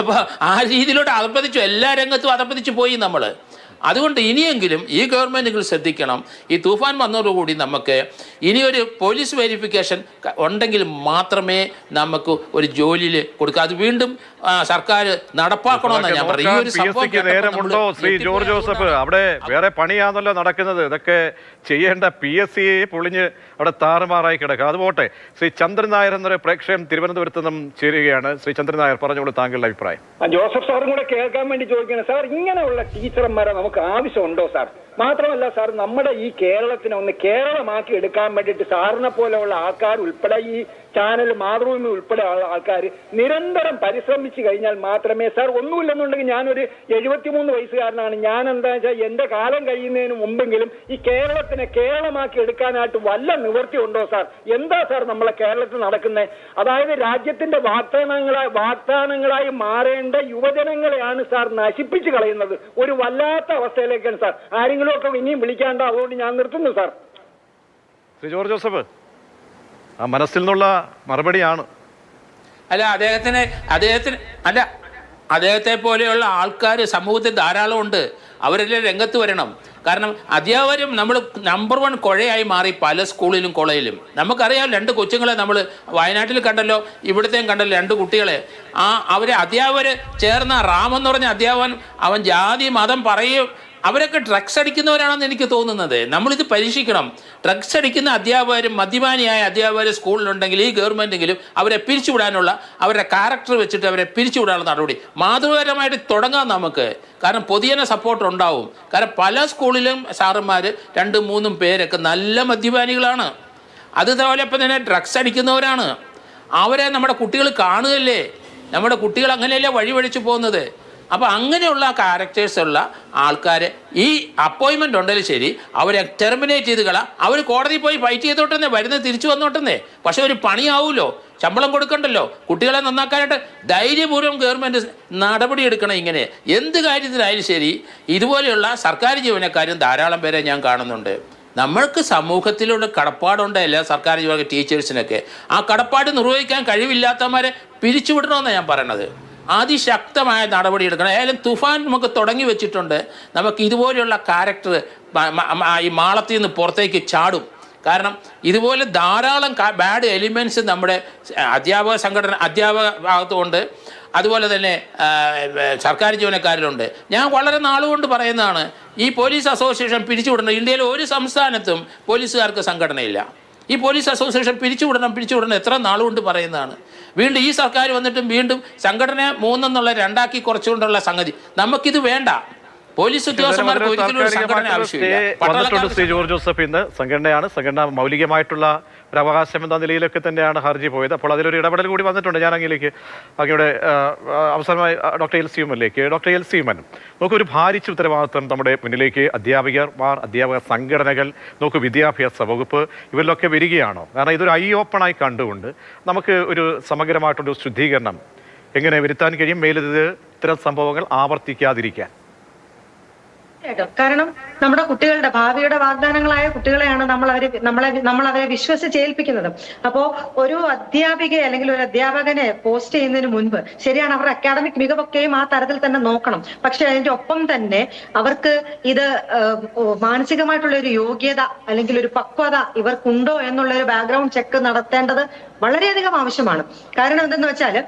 S2: അപ്പോൾ ആ രീതിയിലോട്ട് അധപ്പതിച്ചു, എല്ലാ രംഗത്തും അധപ്പതിച്ചു പോയി നമ്മൾ. അതുകൊണ്ട് ഇനിയെങ്കിലും ഈ ഗവൺമെൻറ്റുകൾ ശ്രദ്ധിക്കണം. ഈ തൂഫാൻ വന്നതോടുകൂടി നമുക്ക് ഇനിയൊരു പോലീസ് വെരിഫിക്കേഷൻ ഉണ്ടെങ്കിൽ മാത്രമേ നമുക്ക് ഒരു ജോലിയിൽ കൊടുക്കുക. അത് വീണ്ടും സർക്കാർ നടപ്പാക്കണമെന്നാണ് ഞാൻ പറയുന്നത്.
S1: നേരമുണ്ടോ ശ്രീ ജോർജ് ജോസഫ്? അവിടെ വേറെ പണിയാണല്ലോ നടക്കുന്നത്. ഇതൊക്കെ ചെയ്യേണ്ട PSC പൊളിഞ്ഞ് അവിടെ താറുമാറായി കിടക്കുക. അത് പോട്ടെ. ശ്രീ ചന്ദ്രൻ നായർ എന്നൊരു പ്രേക്ഷകൻ തിരുവനന്തപുരത്ത് നിന്നും ചേരുകയാണ്. ശ്രീ ചന്ദ്രൻ നായർ, പറഞ്ഞോളൂ താങ്കളുടെ അഭിപ്രായം.
S7: ജോസഫ് സാറും കൂടെ കേൾക്കാൻ വേണ്ടി ചോദിക്കുന്നത്, സാർ ഇങ്ങനെയുള്ള ടീച്ചർമാരെ നമുക്ക് ആവശ്യമുണ്ടോ സാർ? മാത്രമല്ല സാർ, നമ്മുടെ ഈ കേരളത്തിനെ ഒന്ന് കേരളമാക്കി എടുക്കാൻ വേണ്ടിയിട്ട് സാറിനെ പോലെയുള്ള ആൾക്കാർ ഉൾപ്പെടെ ഈ ചാനൽ മാതൃഭൂമി ഉൾപ്പെടെ ആൾക്കാർ നിരന്തരം പരിശ്രമിച്ചു കഴിഞ്ഞാൽ മാത്രമേ സാർ, ഒന്നുമില്ലെന്നുണ്ടെങ്കിൽ ഞാനൊരു 73 വയസ്സുകാരനാണ്. ഞാൻ എന്താ വെച്ചാൽ എൻ്റെ കാലം കഴിയുന്നതിന് മുമ്പെങ്കിലും ഈ കേരളത്തിനെ കേരളമാക്കി എടുക്കാനായിട്ട് വല്ല നിവൃത്തി ഉണ്ടോ സാർ? എന്താ സാർ നമ്മളെ കേരളത്തിൽ നടക്കുന്നത്? അതായത് രാജ്യത്തിന്റെ വാഗ്ദാനങ്ങളായി മാറേണ്ട യുവജനങ്ങളെയാണ് സാർ നശിപ്പിച്ചു കളയുന്നത്. ഒരു വല്ലാത്ത അവസ്ഥയിലേക്കാണ് സാർ. ആരെങ്കിലും ഒക്കെ ഇനിയും വിളിക്കാണ്ട, അതുകൊണ്ട് ഞാൻ നിർത്തുന്നു സാർ.
S1: ശ്രീ ജോർജ് ജോസഫ്, ആ മനസ്സിൽ നിന്നുള്ള മറുപടിയാണ്.
S2: അദ്ദേഹത്തെ പോലെയുള്ള ആൾക്കാർ സമൂഹത്തിൽ ധാരാളം ഉണ്ട്. അവരെല്ലാം രംഗത്ത് വരണം. കാരണം അധ്യാപകരും നമ്മൾ നമ്പർ 1 കുഴയായി മാറി പല സ്കൂളിലും കോളേജിലും. നമുക്കറിയാം, 2 കൊച്ചുങ്ങളെ നമ്മൾ വയനാട്ടിൽ കണ്ടല്ലോ, ഇവിടുത്തെയും കണ്ടല്ലോ, 2 കുട്ടികളെ. അവരെ അധ്യാപകർ ചേർന്ന റാമെന്ന് പറഞ്ഞ അധ്യാപകൻ, അവൻ ജാതി മതം പറയും. അവരൊക്കെ ഡ്രഗ്സ് അടിക്കുന്നവരാണെന്ന് എനിക്ക് തോന്നുന്നത്. നമ്മളിത് പരീക്ഷിക്കണം. ഡ്രഗ്സ് അടിക്കുന്ന അധ്യാപകരും മദ്യപാനിയായ അധ്യാപകർ സ്കൂളിലുണ്ടെങ്കിൽ ഈ ഗവൺമെൻറ്റെങ്കിലും അവരെ പിരിച്ചുവിടാനുള്ള, അവരുടെ ക്യാരക്ടർ വെച്ചിട്ട് അവരെ പിരിച്ചുവിടാനുള്ള നടപടി മാതൃപരമായിട്ട് തുടങ്ങാം നമുക്ക്. കാരണം പൊതുജന സപ്പോർട്ട് ഉണ്ടാവും. കാരണം പല സ്കൂളിലും സാറന്മാർ 2-3 പേരൊക്കെ നല്ല മദ്യപാനികളാണ്. അതുപോലെ ഇപ്പം തന്നെ ഡ്രഗ്സ് അടിക്കുന്നവരാണ്. അവരെ നമ്മുടെ കുട്ടികൾ കാണുകയല്ലേ, നമ്മുടെ കുട്ടികൾ അങ്ങനെയല്ലേ വഴിവഴിച്ചു പോകുന്നത്. അപ്പോൾ അങ്ങനെയുള്ള ക്യാരക്ടേഴ്സുള്ള ആൾക്കാരെ ഈ അപ്പോയിൻമെൻ്റ് ഉണ്ടെങ്കിലും ശരി അവരെ ടെർമിനേറ്റ് ചെയ്ത് അവർ കോടതിയിൽ പോയി ഫൈറ്റ് ചെയ്തോട്ടെന്നേ, വരുന്നത് തിരിച്ചു വന്നോട്ടെന്നേ. പക്ഷെ ഒരു പണിയാവുമല്ലോ, ശമ്പളം കൊടുക്കണ്ടല്ലോ. കുട്ടികളെ നന്നാക്കാനായിട്ട് ധൈര്യപൂർവ്വം ഗവൺമെൻറ് നടപടിയെടുക്കണം. ഇങ്ങനെ എന്ത് കാര്യത്തിലായാലും ശരി ഇതുപോലെയുള്ള സർക്കാർ ജീവനക്കാരും ധാരാളം പേരെ ഞാൻ കാണുന്നുണ്ട്. നമ്മൾക്ക് സമൂഹത്തിലുള്ള കടപ്പാടുണ്ട് എല്ലാ സർക്കാർ ജീവന ടീച്ചേഴ്സിനൊക്കെ. ആ കടപ്പാട് നിർവഹിക്കാൻ കഴിവില്ലാത്തവന്മാരെ പിരിച്ചുവിടണമെന്നാണ് ഞാൻ പറയണത്. അതിശക്തമായ നടപടിയെടുക്കണം. ഏതായാലും തുഫാൻ നമുക്ക് തുടങ്ങി വെച്ചിട്ടുണ്ട്. നമുക്ക് ഇതുപോലെയുള്ള ക്യാരക്ടർ ഈ മാളത്തിൽ നിന്ന് പുറത്തേക്ക് ചാടും. കാരണം ഇതുപോലെ ധാരാളം ബാഡ് എലിമെൻറ്റ്സ് നമ്മുടെ അധ്യാപക ഭാഗത്തുമുണ്ട്, അതുപോലെ തന്നെ സർക്കാർ ജീവനക്കാരിലുണ്ട്. ഞാൻ വളരെ നാളുകൊണ്ട് പറയുന്നതാണ്, ഈ പോലീസ് അസോസിയേഷൻ പിരിച്ചുവിടണം. ഇന്ത്യയിലെ ഒരു സംസ്ഥാനത്തും പോലീസുകാർക്ക് സംഘടനയില്ല. ഈ പോലീസ് അസോസിയേഷൻ പിരിച്ചുവിടണം എത്ര നാളുകൊണ്ട് പറയുന്നതാണ്. വീണ്ടും ഈ സർക്കാർ വന്നിട്ടും വീണ്ടും സംഘടന 3 കുറച്ചുകൊണ്ടുള്ള സംഗതി. നമുക്കിത് വേണ്ട. പോലീസ് ഉദ്യോഗസ്ഥന്മാർക്ക് ഒരിക്കലും ഒരു സംഘടന ആവശ്യമില്ല.
S1: ശ്രീ ജോർജ് ജോസഫ് ഇന്ന് സംഘടനയാണ്, സംഘടന മൗലികമായിട്ടുള്ള ഒരു അവകാശം എന്ന നിലയിലൊക്കെ തന്നെയാണ് ഹർജി പോയത്. അപ്പോൾ അതിലൊരു ഇടപെടൽ കൂടി വന്നിട്ടുണ്ട്. ഞാൻ അങ്ങയുടെ അവസാനമായി ഡോക്ടർ എൽ സി ഉമ്മനിലേക്ക്. ഡോക്ടർ എൽ സി ഉമ്മൻ, നമുക്കൊരു ഭാരിച്ച ഉത്തരവാദിത്വം നമ്മുടെ മുന്നിലേക്ക് അധ്യാപകർ, അധ്യാപക സംഘടനകൾ, നമുക്ക് വിദ്യാഭ്യാസ വകുപ്പ് ഇവരിലൊക്കെ വരികയാണോ? കാരണം ഇതൊരു ഐ ഓപ്പണായി കണ്ടുകൊണ്ട് നമുക്ക് ഒരു സമഗ്രമായിട്ടൊരു ശുദ്ധീകരണം എങ്ങനെ വരുത്താൻ കഴിയും, മേലിത് ഇത്തരം സംഭവങ്ങൾ ആവർത്തിക്കാതിരിക്കാൻ?
S3: കാരണം നമ്മുടെ കുട്ടികളുടെ ഭാവിയുടെ വാഗ്ദാനങ്ങളായ കുട്ടികളെയാണ് നമ്മളവരെ വിശ്വസിച്ചേൽപ്പിക്കുന്നത്. അപ്പോ ഒരു അധ്യാപികയെ അല്ലെങ്കിൽ ഒരു അധ്യാപകനെ പോസ്റ്റ് ചെയ്യുന്നതിന് മുൻപ് ശരിയാണ്, അവരുടെ അക്കാഡമിക് മികവൊക്കെയും ആ തരത്തിൽ തന്നെ നോക്കണം. പക്ഷെ അതിന്റെ ഒപ്പം തന്നെ അവർക്ക് ഇത് മാനസികമായിട്ടുള്ള ഒരു യോഗ്യത അല്ലെങ്കിൽ ഒരു പക്വത ഇവർക്കുണ്ടോ എന്നുള്ള ഒരു ബാക്ക്ഗ്രൗണ്ട് ചെക്ക് നടത്തേണ്ടത് വളരെയധികം ആവശ്യമാണ്. കാരണം എന്തെന്ന് വെച്ചാല്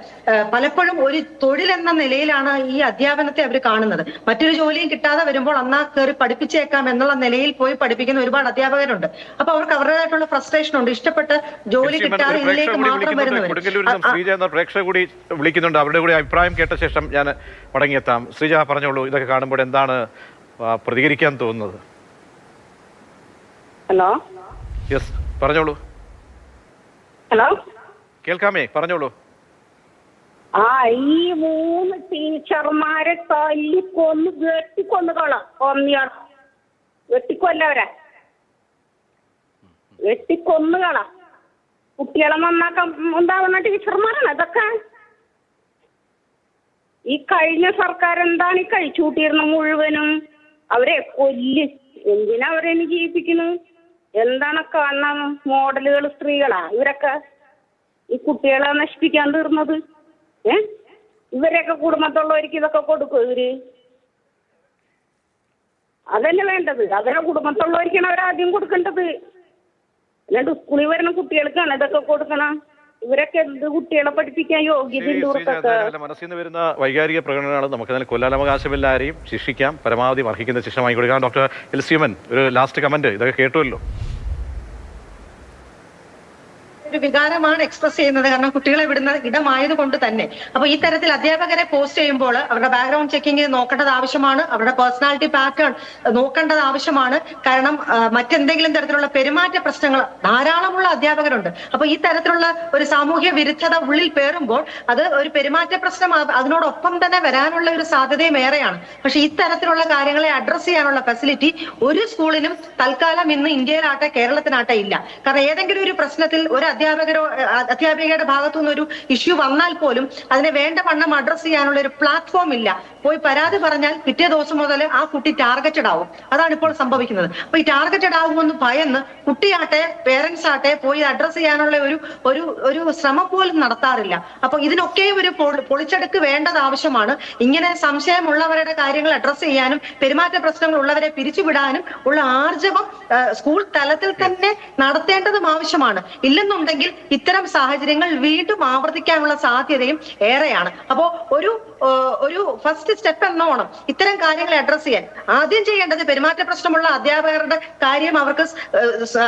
S3: പലപ്പോഴും ഒരു തൊഴിൽ എന്ന നിലയിലാണ് ഈ അധ്യാപനത്തെ അവർ കാണുന്നത്. മറ്റൊരു ജോലിയും കിട്ടാതെ വരുമ്പോൾ അന്നാ കയറി പഠിപ്പിച്ചേക്കാം എന്നുള്ള നിലയിൽ പോയി പഠിപ്പിക്കുന്ന ഒരുപാട് അധ്യാപകരുണ്ട്. അപ്പൊ അവർക്ക് അവരുടേതായിട്ടുള്ള ഫ്രസ്ട്രേഷൻ ഉണ്ട്. ഇഷ്ടപ്പെട്ട് ജോലി കിട്ടാതെ ഇതിലേക്ക് മാത്രം വരുന്നവർ.
S1: പ്രേക്ഷകർ കൂടി വിളിക്കുന്നുണ്ട്, അവരുടെ കൂടി അഭിപ്രായം കേട്ട ശേഷം ഞാൻ മടങ്ങിയെത്താം. ശ്രീജ പറഞ്ഞോളൂ, ഇതൊക്കെ കാണുമ്പോൾ എന്താണ് പ്രതികരിക്കാൻ തോന്നുന്നത്?
S4: ഹലോ,
S1: യെസ് പറഞ്ഞോളൂ.
S4: ഹലോ,
S1: കേൾക്കാമേ, പറഞ്ഞോളൂ.
S4: ഈ 3 ടീച്ചർമാരെ വെട്ടിക്കൊല്ലവരെ വെട്ടിക്കൊന്നുകളാ. കുട്ടികളെ നന്നാക്കാൻ ഉണ്ടാവുന്ന ടീച്ചർമാരാണ് ഇതൊക്കെ. ഈ കഴിഞ്ഞ സർക്കാർ എന്താണ് ഈ കഴിച്ചുകൂട്ടിയിരുന്ന മുഴുവനും? അവരെ എന്തിനാ അവരെ ജീവിപ്പിക്കുന്നു? എന്താണ് കാണുന്ന മോഡലുകൾ സ്ത്രീകളാ ഇവരൊക്കെ? ഈ കുട്ടികളെ നശിപ്പിക്കാൻ തീർന്നത്. ഇവരെയൊക്കെ കുടുംബത്തുള്ളവർക്ക് ഇതൊക്കെ കൊടുക്കും ഇവര്? അതന്നെ വേണ്ടത്. അവരെ കുടുംബത്തുള്ളവർക്കാണ് അവരാദ്യം കൊടുക്കേണ്ടത്. അല്ലാണ്ട് സ്കൂളിൽ വരുന്ന കുട്ടികൾക്കാണ് ഇതൊക്കെ കൊടുക്കണം. ഇവരൊക്കെ എന്ത് കുട്ടികളെ പഠിപ്പിക്കാൻ യോഗ്യതയുണ്ട്?
S1: മനസ്സിൽ നിന്ന് വരുന്ന വൈകാരിക പ്രകടനമാണ്. നമുക്ക് അതിന് കൊല്ലാനവകാശമില്ല, ആരെയും ശിക്ഷിക്കാം, പരമാവധി അർഹിക്കുന്ന ശിക്ഷ വാങ്ങിക്കൊടുക്കാം. ഡോക്ടർ എൽ സി ഉമ്മൻ, ഒരു ലാസ്റ്റ് കമന്റ്. ഇതൊക്കെ കേട്ടുമല്ലോ.
S3: ഒരു വികാരമാണ് എക്സ്പ്രസ് ചെയ്യുന്നത്. കാരണം കുട്ടികളെ വിടുന്ന ഇടമായത് കൊണ്ട് തന്നെ. അപ്പൊ ഈ തരത്തിൽ അധ്യാപകരെ പോസ്റ്റ് ചെയ്യുമ്പോൾ അവരുടെ ബാക്ക്ഗ്രൗണ്ട് ചെക്കിങ് നോക്കേണ്ടത് ആവശ്യമാണ്. അവരുടെ പേഴ്സണാലിറ്റി പാറ്റേൺ നോക്കേണ്ടത് ആവശ്യമാണ്. കാരണം മറ്റെന്തെങ്കിലും തരത്തിലുള്ള പെരുമാറ്റ പ്രശ്നങ്ങൾ ധാരാളമുള്ള അധ്യാപകരുണ്ട്. അപ്പൊ ഈ തരത്തിലുള്ള ഒരു സാമൂഹ്യ വിരുദ്ധത ഉള്ളിൽ പേറുമ്പോൾ അത് ഒരു പെരുമാറ്റ പ്രശ്നം അതിനോടൊപ്പം തന്നെ വരാനുള്ള ഒരു സാധ്യതയും ഏറെയാണ്. പക്ഷെ ഇത്തരത്തിലുള്ള കാര്യങ്ങളെ അഡ്രസ് ചെയ്യാനുള്ള ഫെസിലിറ്റി ഒരു സ്കൂളിനും തൽക്കാലം ഇന്ന് ഇന്ത്യയിലാട്ടെ കേരളത്തിനാട്ടെ ഇല്ല. കാരണം ഏതെങ്കിലും ഒരു പ്രശ്നത്തിൽ ഒരു അധ്യാപികയുടെ ഭാഗത്തുനിന്ന് ഒരു ഇഷ്യൂ വന്നാൽ പോലും അതിനെ വേണ്ട വണ്ണം അഡ്രസ് ചെയ്യാനുള്ള ഒരു പ്ലാറ്റ്ഫോം ഇല്ല. പോയി പരാതി പറഞ്ഞാൽ പിറ്റേ ദിവസം മുതൽ ആ കുട്ടി ടാർഗറ്റഡ് ആവും. അതാണ് ഇപ്പോൾ സംഭവിക്കുന്നത്. അപ്പൊ ഈ ടാർഗറ്റഡ് ആകുമെന്ന് ഭയന്ന് കുട്ടിയാട്ടെ പേരൻസ് ആട്ടെ പോയി അഡ്രസ് ചെയ്യാനുള്ള ഒരു ശ്രമം പോലും നടത്താറില്ല. അപ്പൊ ഇതിനൊക്കെ ഒരു പൊളിച്ചെടുക്ക് വേണ്ടത് ആവശ്യമാണ്. ഇങ്ങനെ സംശയമുള്ളവരുടെ കാര്യങ്ങൾ അഡ്രസ് ചെയ്യാനും പെരുമാറ്റ പ്രശ്നങ്ങൾ ഉള്ളവരെ പിരിച്ചുവിടാനും ഉള്ള ആർജവം സ്കൂൾ തലത്തിൽ തന്നെ നടത്തേണ്ടതും ആവശ്യമാണ്. ഇല്ലെന്നുണ്ടെങ്കിൽ ഇത്തരം സാഹചര്യങ്ങൾ വീണ്ടും ആവർത്തിക്കാനുള്ള സാധ്യതയും ഏറെയാണ്. അപ്പോ ഒരു ഫസ്റ്റ് ഫസ്റ്റ് സ്റ്റെപ്പ് എന്നോണം ഇത്തരം കാര്യങ്ങളെ അഡ്രസ് ചെയ്യാൻ ആദ്യം ചെയ്യേണ്ടത് പെരുമാറ്റ പ്രശ്നമുള്ള അധ്യാപകരുടെ കാര്യം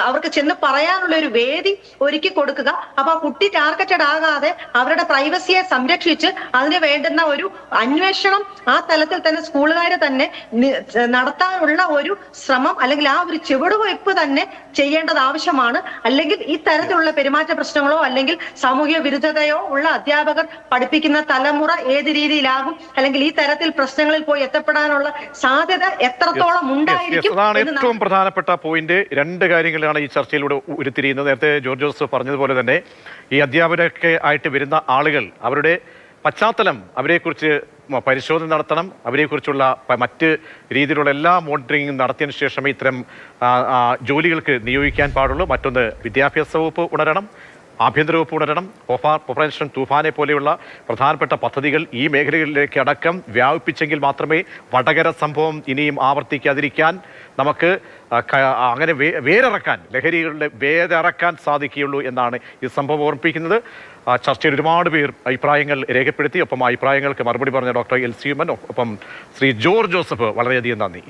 S3: അവർക്ക് ചെന്ന് പറയാനുള്ള ഒരു വേദി ഒരുക്കി കൊടുക്കുക. അപ്പൊ ആ കുട്ടി ടാർഗറ്റഡ് ആകാതെ അവരുടെ പ്രൈവസിയെ സംരക്ഷിച്ച് അതിന് വേണ്ടുന്ന ഒരു അന്വേഷണം ആ തലത്തിൽ തന്നെ സ്കൂളുകാർ തന്നെ നടത്താനുള്ള ഒരു ശ്രമം അല്ലെങ്കിൽ ആ ഒരു ചുവടുവയ്പ് തന്നെ ചെയ്യേണ്ടത് ആവശ്യമാണ്. അല്ലെങ്കിൽ ഈ തരത്തിലുള്ള പെരുമാറ്റ പ്രശ്നങ്ങളോ അല്ലെങ്കിൽ സാമൂഹിക വിരുദ്ധതയോ ഉള്ള അധ്യാപകർ പഠിപ്പിക്കുന്ന തലമുറ ഏത് രീതിയിലാകും, അല്ലെങ്കിൽ ഈ തരത്തിൽ പ്രശ്നങ്ങളിൽ പോയി എത്തപ്പെടാനുള്ള സാധ്യത എത്രത്തോളം ഉണ്ടായിരിക്കും.
S1: അതാണ് ഏറ്റവും പ്രധാനപ്പെട്ട പോയിന്റ്. രണ്ട് കാര്യങ്ങളാണ് ഈ ചർച്ചയിലൂടെ ഉരുത്തിരിയുന്നത്. നേരത്തെ ജോർജ് ജോസഫ് പറഞ്ഞതുപോലെ തന്നെ ഈ അധ്യാപകരൊക്കെ ആയിട്ട് വരുന്ന ആളുകൾ അവരുടെ പശ്ചാത്തലം അവരെക്കുറിച്ച് പരിശോധന നടത്തണം. അവരെക്കുറിച്ചുള്ള മറ്റ് രീതിയിലുള്ള എല്ലാ മോണിറ്ററിംഗും നടത്തിയതിനു ശേഷമേ ഇത്തരം ജോലികൾക്ക് നിയോഗിക്കാൻ പാടുള്ളൂ. മറ്റൊന്ന്, വിദ്യാഭ്യാസ വകുപ്പ് ഉണരണം, ആഭ്യന്തര വകുപ്പ് ഉണരണം. ഓപ്പറേഷൻ തൂഫാനെ പോലെയുള്ള പ്രധാനപ്പെട്ട പദ്ധതികൾ ഈ മേഖലകളിലേക്ക് അടക്കം വ്യാപിപ്പിച്ചെങ്കിൽ മാത്രമേ വടകര സംഭവം ഇനിയും ആവർത്തിക്കാതിരിക്കാൻ നമുക്ക് അങ്ങനെ വേരിറക്കാൻ, ലഹരികളുടെ വേരിറക്കാൻ സാധിക്കുകയുള്ളൂ എന്നാണ് ഈ സംഭവം ഓർമ്മിപ്പിക്കുന്നത്. ചർച്ചയിൽ ഒരുപാട് പേർ അഭിപ്രായങ്ങൾ രേഖപ്പെടുത്തി. ഒപ്പം അഭിപ്രായങ്ങൾക്ക് മറുപടി പറഞ്ഞ ഡോക്ടർ എൽ സി ഉമ്മൻ, ഒപ്പം ശ്രീ ജോർജ് ജോസഫ്, വളരെയധികം നന്ദി.